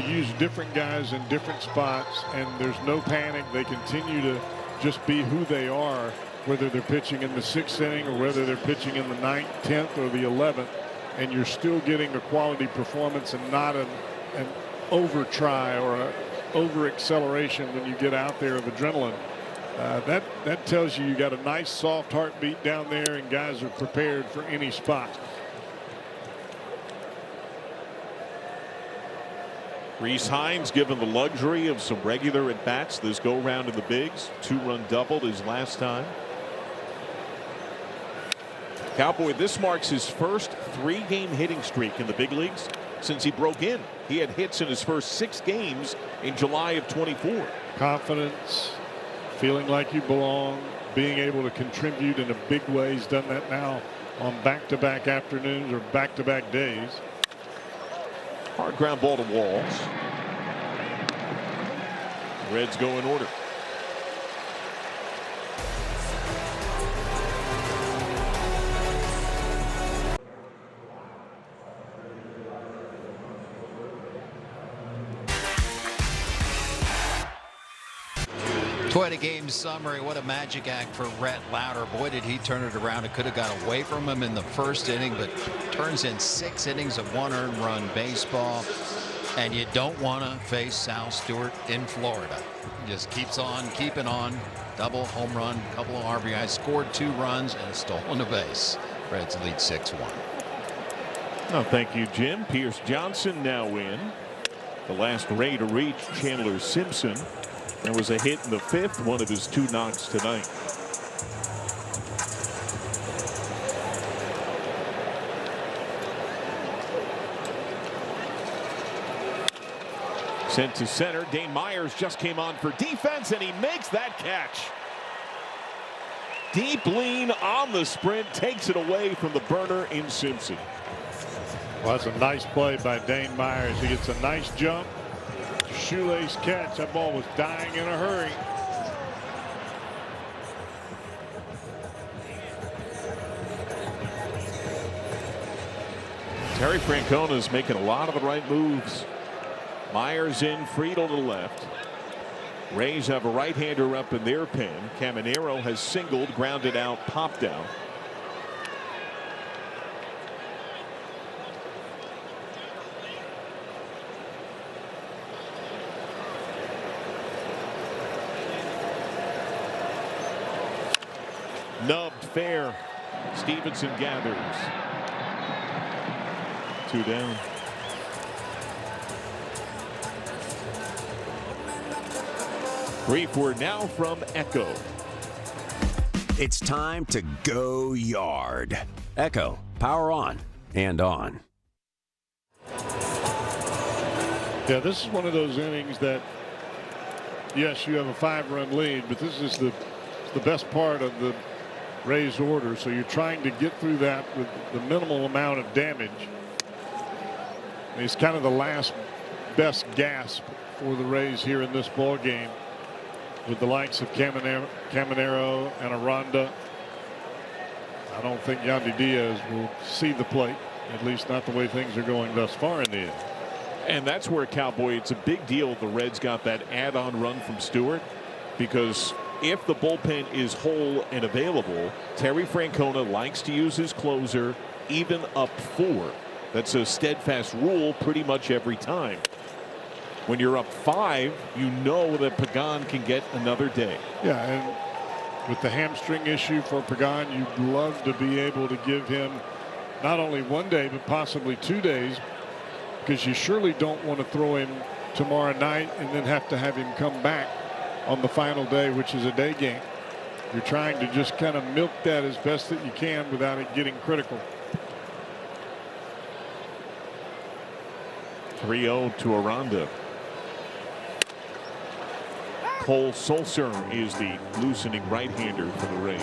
use different guys in different spots and there's no panic, they continue to just be who they are, whether they're pitching in the 6th inning or whether they're pitching in the 9th, 10th, or the 11th, and you're still getting a quality performance and not an over try or an over acceleration when you get out there of adrenaline. That tells you got a nice soft heartbeat down there and guys are prepared for any spot. Rhys Hines given the luxury of some regular at bats this go round in the bigs. 2-run doubled his last time. Cowboy, this marks his first 3-game hitting streak in the big leagues since he broke in. He had hits in his first 6 games in July of 24. Confidence, feeling like you belong, being able to contribute in a big way. He's done that now on back-to-back afternoons or back-to-back days. Hard ground ball to Walls. Reds go in order. Quite a game summary. What a magic act for Rhett Lauder. Boy, did he turn it around. It could have got away from him in the first inning, but turns in 6 innings of 1 earned run baseball. And you don't want to face Sal Stewart in Florida. He just keeps on keeping on. Double, home run, couple of RBIs, scored 2 runs and stolen a base. Reds lead 6-1. Oh, thank you, Jim. Pierce Johnson now in. The last Ray to reach, Chandler Simpson. There was a hit in the 5th, one of his 2 knocks tonight. Sent to center. Dane Myers just came on for defense, and he makes that catch. Deep lean on the sprint, takes it away from the burner in Simpson. Well, that's a nice play by Dane Myers. He gets a nice jump. Shoelace catch. That ball was dying in a hurry. Terry Francona is making a lot of the right moves. Myers in, Friedel to the left. Rays have a right-hander up in their pen. Caminero has singled, grounded out, popped out. Nubbed fair. Stevenson gathers. 2 down. Brief word now from Echo. It's time to go yard. Echo, power on and on. Yeah, this is one of those innings that, yes, you have a 5-run lead, but this is the best part of the Rays order, so you're trying to get through that with the minimal amount of damage. It's kind of the last best gasp for the Rays here in this ball game, with the likes of Caminero and Aranda. I don't think Yandy Diaz will see the plate, at least not the way things are going thus far in the end. And that's where, Cowboy, it's a big deal the Reds got that add-on run from Stewart, because if the bullpen is whole and available, Terry Francona likes to use his closer even up 4. That's a steadfast rule pretty much every time. When you're up 5, you know that Pagan can get another day. Yeah, and with the hamstring issue for Pagan, you'd love to be able to give him not only 1 day, but possibly 2 days, because you surely don't want to throw him tomorrow night and then have to have him come back on the final day, which is a day game. You're trying to just kind of milk that as best that you can without it getting critical. 3-0 to Aranda. Cole Sulser is the loosening right-hander for the Rays.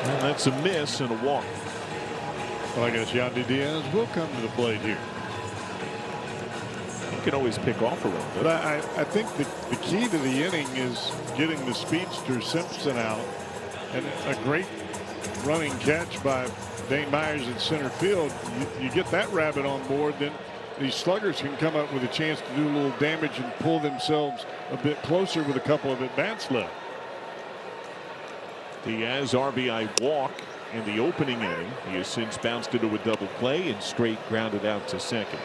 And that's a miss and a walk. Well, I guess Yandy Diaz will come to the plate here. You can always pick off a little bit. But I think the key to the inning is getting the speedster Simpson out, and a great running catch by Dane Myers in center field. You get that rabbit on board, then these sluggers can come up with a chance to do a little damage and pull themselves a bit closer with a couple of at-bats left. Diaz RBI walk in the opening inning. He has since bounced into a double play and straight grounded out to second.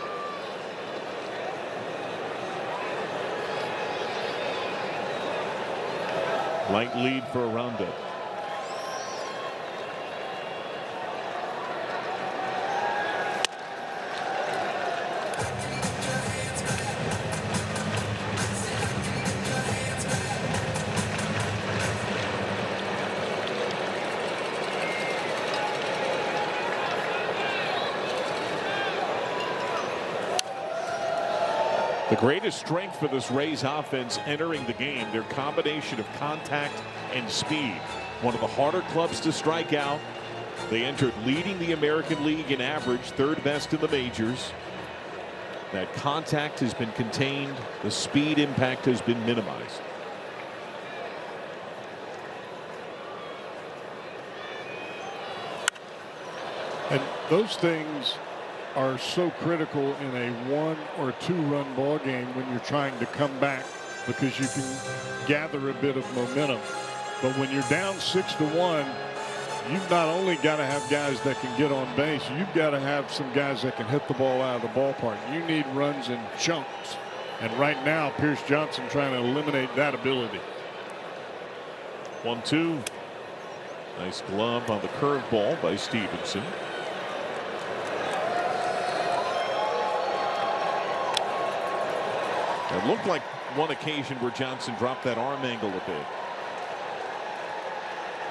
Light lead for Aranda. The greatest strength for this Rays offense entering the game, their combination of contact and speed. One of the harder clubs to strike out. They entered leading the American League in average, third best in the majors. That contact has been contained. The speed impact has been minimized. And those things are so critical in a 1 or 2 run ball game when you're trying to come back, because you can gather a bit of momentum. But when you're down 6-1, you've not only got to have guys that can get on base, you've got to have some guys that can hit the ball out of the ballpark. You need runs in chunks. And right now, Pierce Johnson trying to eliminate that ability. 1-2. Nice glove on the curveball by Stevenson. It looked like one occasion where Johnson dropped that arm angle a bit.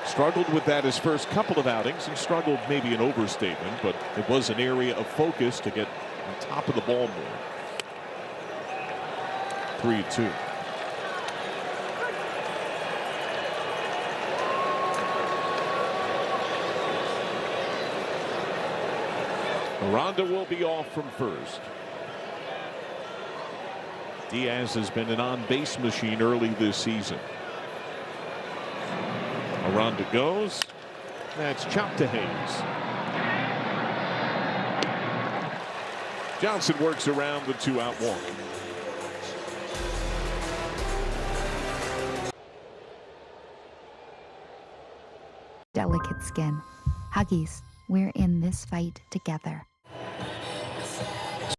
Struggled with that his first couple of outings, and struggled maybe an overstatement, but it was an area of focus to get on top of the ball more. 3-2. Aranda will be off from first. Diaz has been an on-base machine early this season. Aranda goes. That's chopped to Hayes. Johnson works around the 2-out walk. Delicate skin. Huggies, we're in this fight together.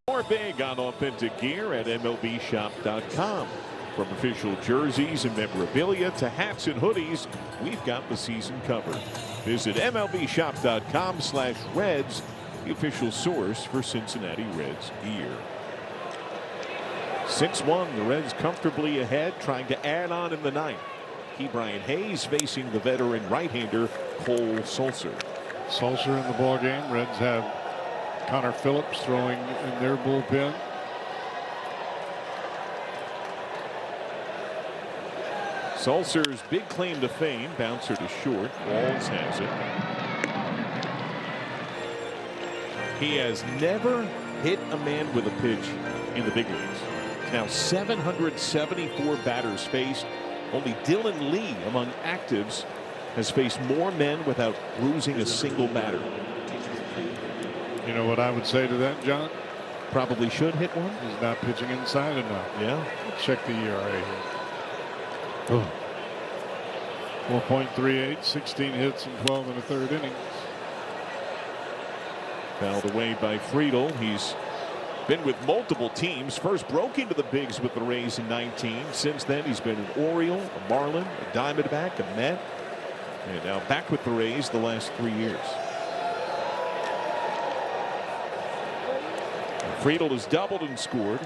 Score big on authentic gear at MLBshop.com. From official jerseys and memorabilia to hats and hoodies, we've got the season covered. Visit MLBshop.com/Reds, the official source for Cincinnati Reds gear. 6-1, the Reds comfortably ahead, trying to add on in the ninth. Brian Hayes facing the veteran right-hander Cole Sulser. Sulser in the ball game. Reds have Connor Phillips throwing in their bullpen. Sulser's big claim to fame, bouncer to short. Walls has it. He has never hit a man with a pitch in the big leagues. Now 774 batters faced. Only Dylan Lee among actives has faced more men without bruising a single batter. You know what I would say to that, John? Probably should hit one. He's not pitching inside enough. Yeah. Check the ERA here. Oh. 4.38, 16 hits and 12 in the third innings. Fouled away by Friedel. He's been with multiple teams. First broke into the bigs with the Rays in 19. Since then, he's been an Oriole, a Marlin, a Diamondback, a Met, and now back with the Rays the last 3 years. Friedel has doubled and scored.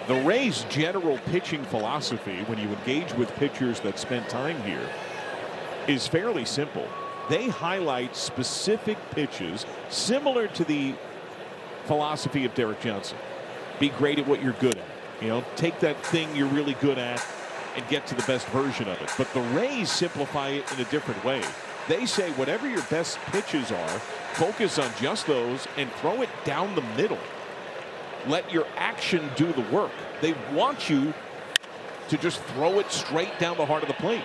The Rays' general pitching philosophy, when you engage with pitchers that spend time here, is fairly simple. They highlight specific pitches similar to the philosophy of Derek Johnson. Be great at what you're good at. You know, take that thing you're really good at and get to the best version of it. But the Rays simplify it in a different way. They say whatever your best pitches are, focus on just those and throw it down the middle. Let your action do the work. They want you to just throw it straight down the heart of the plate.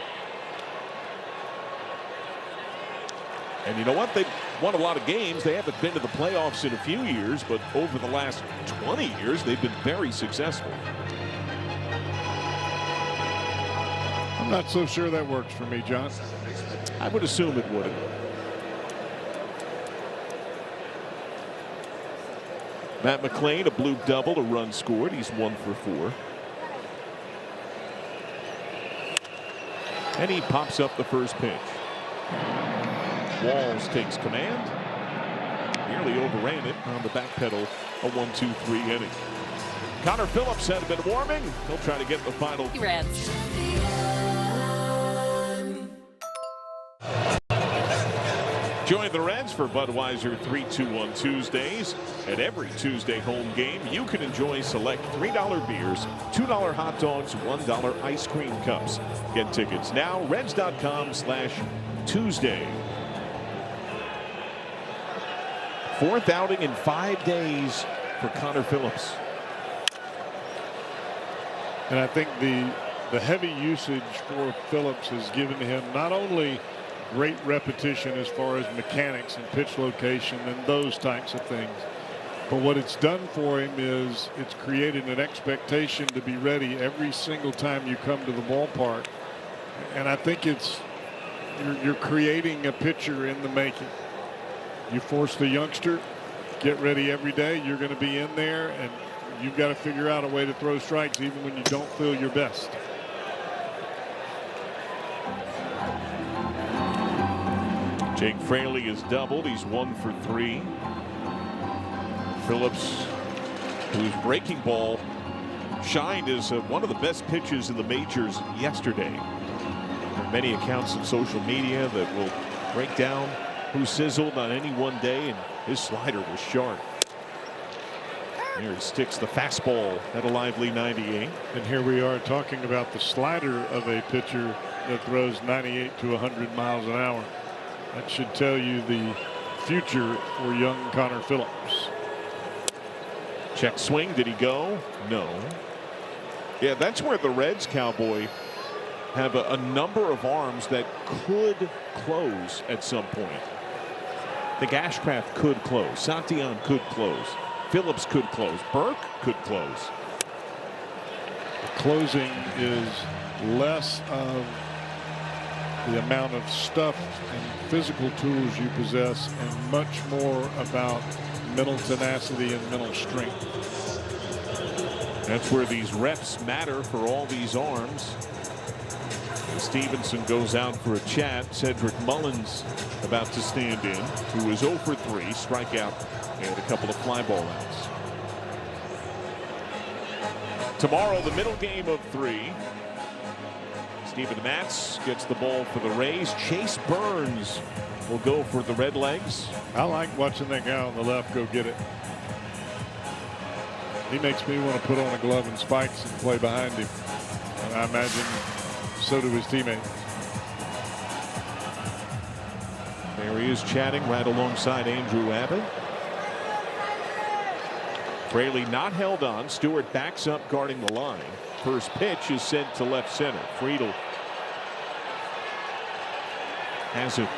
And you know what? They've won a lot of games. They haven't been to the playoffs in a few years, but over the last 20 years, they've been very successful. I'm not so sure that works for me, John. I would assume it wouldn't. Matt McLean, a blue double, a run scored. He's 1 for 4. And he pops up the first pitch. Walls takes command. Nearly overran it on the back pedal. A 1-2-3 inning. Connor Phillips had been warming. He'll try to get the final. Reds. Join the Reds for Budweiser 3-2-1 Tuesdays. At every Tuesday home game, you can enjoy select $3 beers, $2 hot dogs, $1 ice cream cups. Get tickets now, Reds.com/Tuesday. 4th outing in 5 days for Connor Phillips. And I think the heavy usage for Phillips has given him not only great repetition as far as mechanics and pitch location and those types of things, but what it's done for him is it's created an expectation to be ready every single time you come to the ballpark. And I think you're creating a pitcher in the making. You force the youngster, get ready every day. You're going to be in there, and you've got to figure out a way to throw strikes even when you don't feel your best. Jake Fraley is doubled. He's 1 for 3. Phillips, whose breaking ball shined as one of the best pitches in the majors yesterday. There are many accounts on social media that will break down who sizzled on any one day, and his slider was sharp. Here he sticks the fastball at a lively 98. And here we are talking about the slider of a pitcher that throws 98 to 100 miles an hour. That should tell you the future for young Connor Phillips. Check swing. Did he go? No. Yeah, that's where the Reds, Cowboy, have a number of arms that could close at some point. I think Ashcraft could close. Santillan could close. Phillips could close. Burke could close. Closing is less of the amount of stuff and physical tools you possess and much more about mental tenacity and mental strength. That's where these reps matter for all these arms. Stevenson goes out for a chat. Cedric Mullins about to stand in, who is 0 for 3, strikeout and a couple of fly ball outs. Tomorrow, the middle game of 3. Steven Matz gets the ball for the Rays. Chase Burns will go for the Redlegs. I like watching that guy on the left go get it. He makes me want to put on a glove and spikes and play behind him. And I imagine so do his teammates. There he is chatting right alongside Andrew Abbott. Fraley not held on. Stewart backs up guarding the line. First pitch is sent to left center. Friedel has it.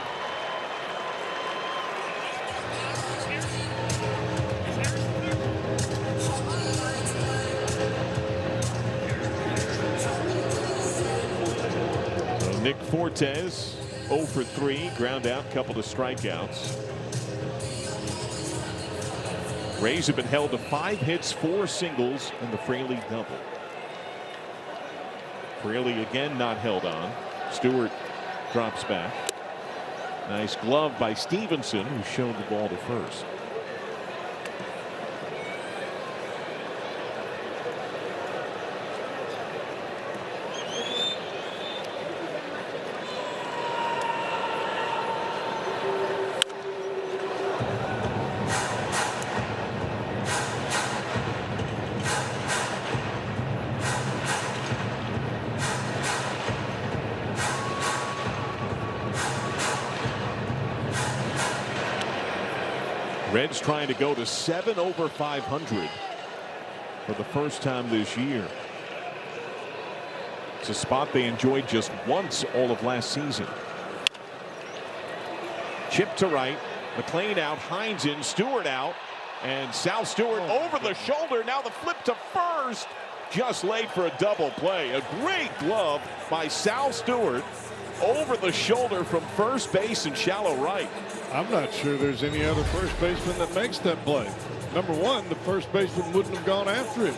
So Nick Fortes 0 for 3, ground out, couple of strikeouts. Rays have been held to 5 hits, 4 singles, and the Fraley double. Fraley again not held on. Stewart drops back. Nice glove by Stevenson, who showed the ball to first. Reds trying to go to 7 over 500 for the first time this year. It's a spot they enjoyed just once all of last season. Chip to right. McLean out. Hines in. Stewart out. And Sal Stewart over the shoulder. Now the flip to first. Just late for a double play. A great glove by Sal Stewart over the shoulder from first base and shallow right. I'm not sure there's any other first baseman that makes that play. number one, the first baseman wouldn't have gone after it.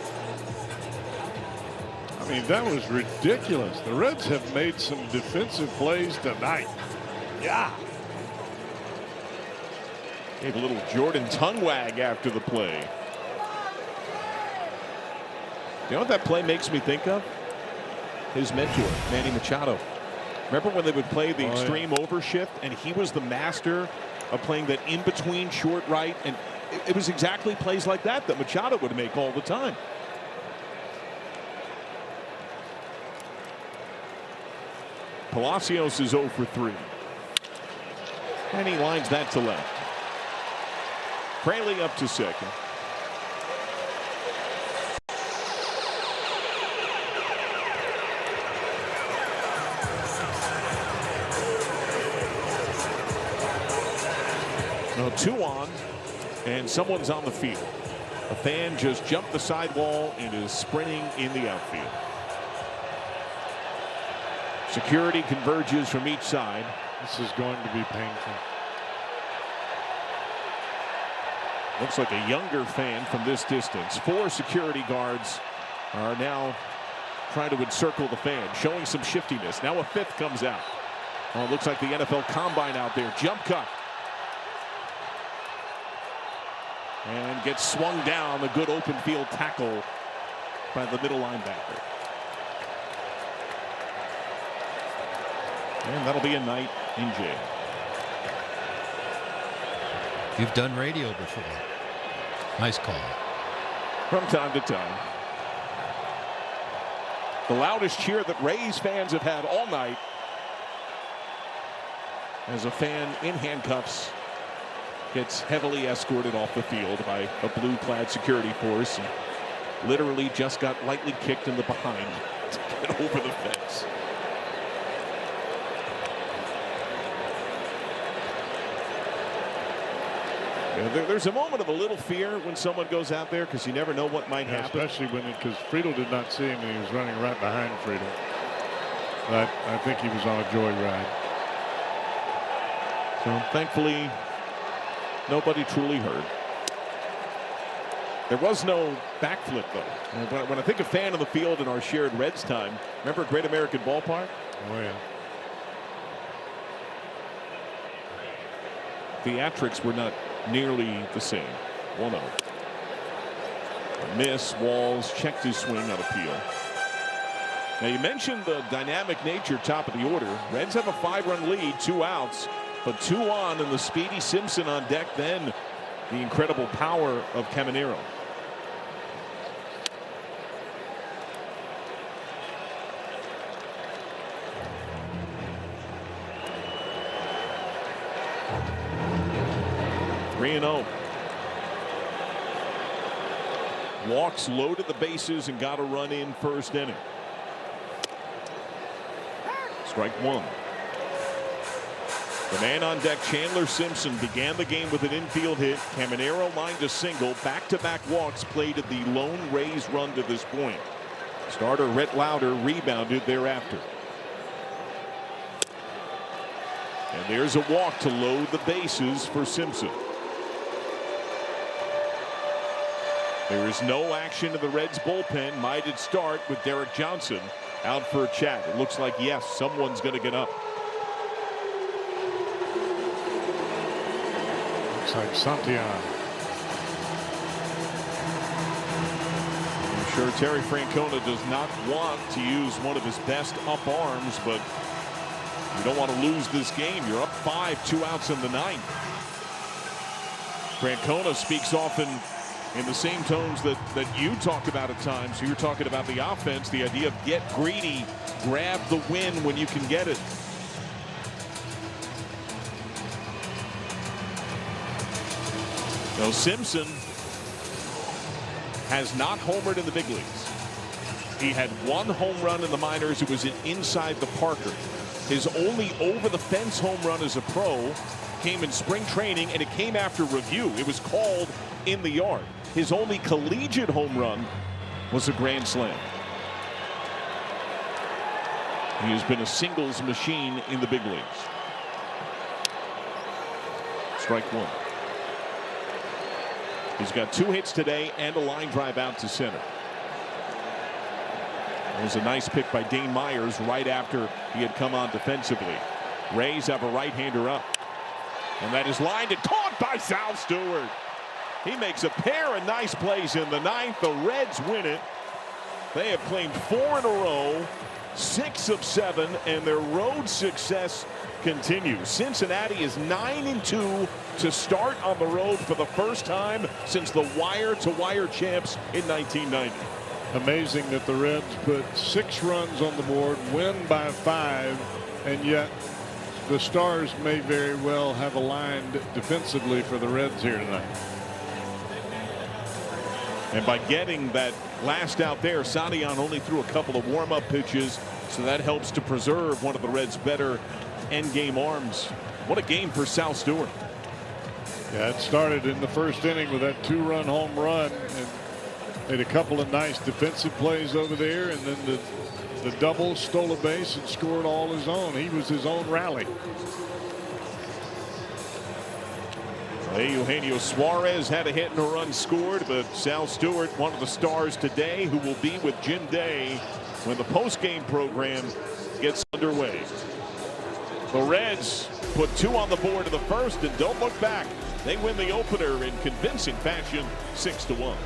I mean, that was ridiculous. The Reds have made some defensive plays tonight. Yeah. Gave a little Jordan tongue wag after the play. You know what that play makes me think of? His mentor, Manny Machado. Remember when they would play the extreme overshift, and he was the master of playing that in-between short right, and it was exactly plays like that that Machado would make all the time. Palacios is 0 for 3. And he lines that to left. Fraley up to second. No, 2 on, and someone's on the field. A fan just jumped the sidewall and is sprinting in the outfield. Security converges from each side. This is going to be painful. Looks like a younger fan from this distance. 4 security guards are now trying to encircle the fan, showing some shiftiness. Now a 5th comes out. Oh, it looks like the NFL Combine out there. Jump cut. And gets swung down. A good open field tackle by the middle linebacker. And that'll be a night in jail. You've done radio before. Nice call. From time to time. The loudest cheer that Rays fans have had all night, as a fan in handcuffs gets heavily escorted off the field by a blue-clad security force and literally just got lightly kicked in the behind to get over the fence. There's a moment of a little fear when someone goes out there because you never know what might happen. Especially because Friedel did not see him and he was running right behind Friedel. But I think he was on a joyride. So thankfully, nobody truly hurt. There was no backflip, though. When I think of fan of the field in our shared Reds time, remember Great American Ballpark? Oh, yeah. Theatrics were not nearly the same. 1-0. A miss. Walls checked his swing on appeal. Now you mentioned the dynamic nature top of the order. Reds have a 5-run lead, 2 outs, but 2 on, and the speedy Simpson on deck. Then the incredible power of Caminero. Walks, loaded the bases, and got a run in first inning. Strike 1. The man on deck, Chandler Simpson, began the game with an infield hit. Caminero lined a single. Back-to-back walks plated the lone Rays run to this point. Starter Rhett Lauder rebounded thereafter. And there's a walk to load the bases for Simpson. There is no action in the Reds bullpen. Might it start with Derek Johnson out for a chat? It looks like, yes, someone's going to get up. Looks like Santillan. I'm sure Terry Francona does not want to use one of his best up arms, but you don't want to lose this game. You're up 5, 2 outs in the 9th. Francona speaks often in the same tones that you talk about at times. You're talking about the offense, the idea of get greedy, grab the win when you can get it. Now Simpson has not homered in the big leagues. He had 1 home run in the minors. It was inside the Parker. His only over the fence home run as a pro came in spring training, and it came after review. It was called in the yard. His only collegiate home run was a grand slam. He has been a singles machine in the big leagues. Strike 1. He's got 2 hits today and a line drive out to center. It was a nice pick by Dane Myers right after he had come on defensively. Rays have a right-hander up. And that is lined and caught by Sal Stewart. He makes a pair of nice plays in the 9th. The Reds win it. They have claimed 4 in a row, 6 of 7, and their road success continues. Cincinnati is 9-2 to start on the road for the first time since the wire-to-wire champs in 1990. Amazing that the Reds put 6 runs on the board, win by 5, and yet the Stars may very well have aligned defensively for the Reds here tonight. And by getting that last out there, Sadian only threw a couple of warm-up pitches, so that helps to preserve one of the Reds' better end-game arms. What a game for Sal Stewart. Yeah, it started in the first inning with that 2-run home run, and made a couple of nice defensive plays over there, and then the double, stole a base and scored all his own. He was his own rally. Eugenio Suarez had a hit and a run scored, but Sal Stewart, one of the stars today, who will be with Jim Day when the post-game program gets underway. The Reds put 2 on the board in the first and don't look back. They win the opener in convincing fashion, 6-1.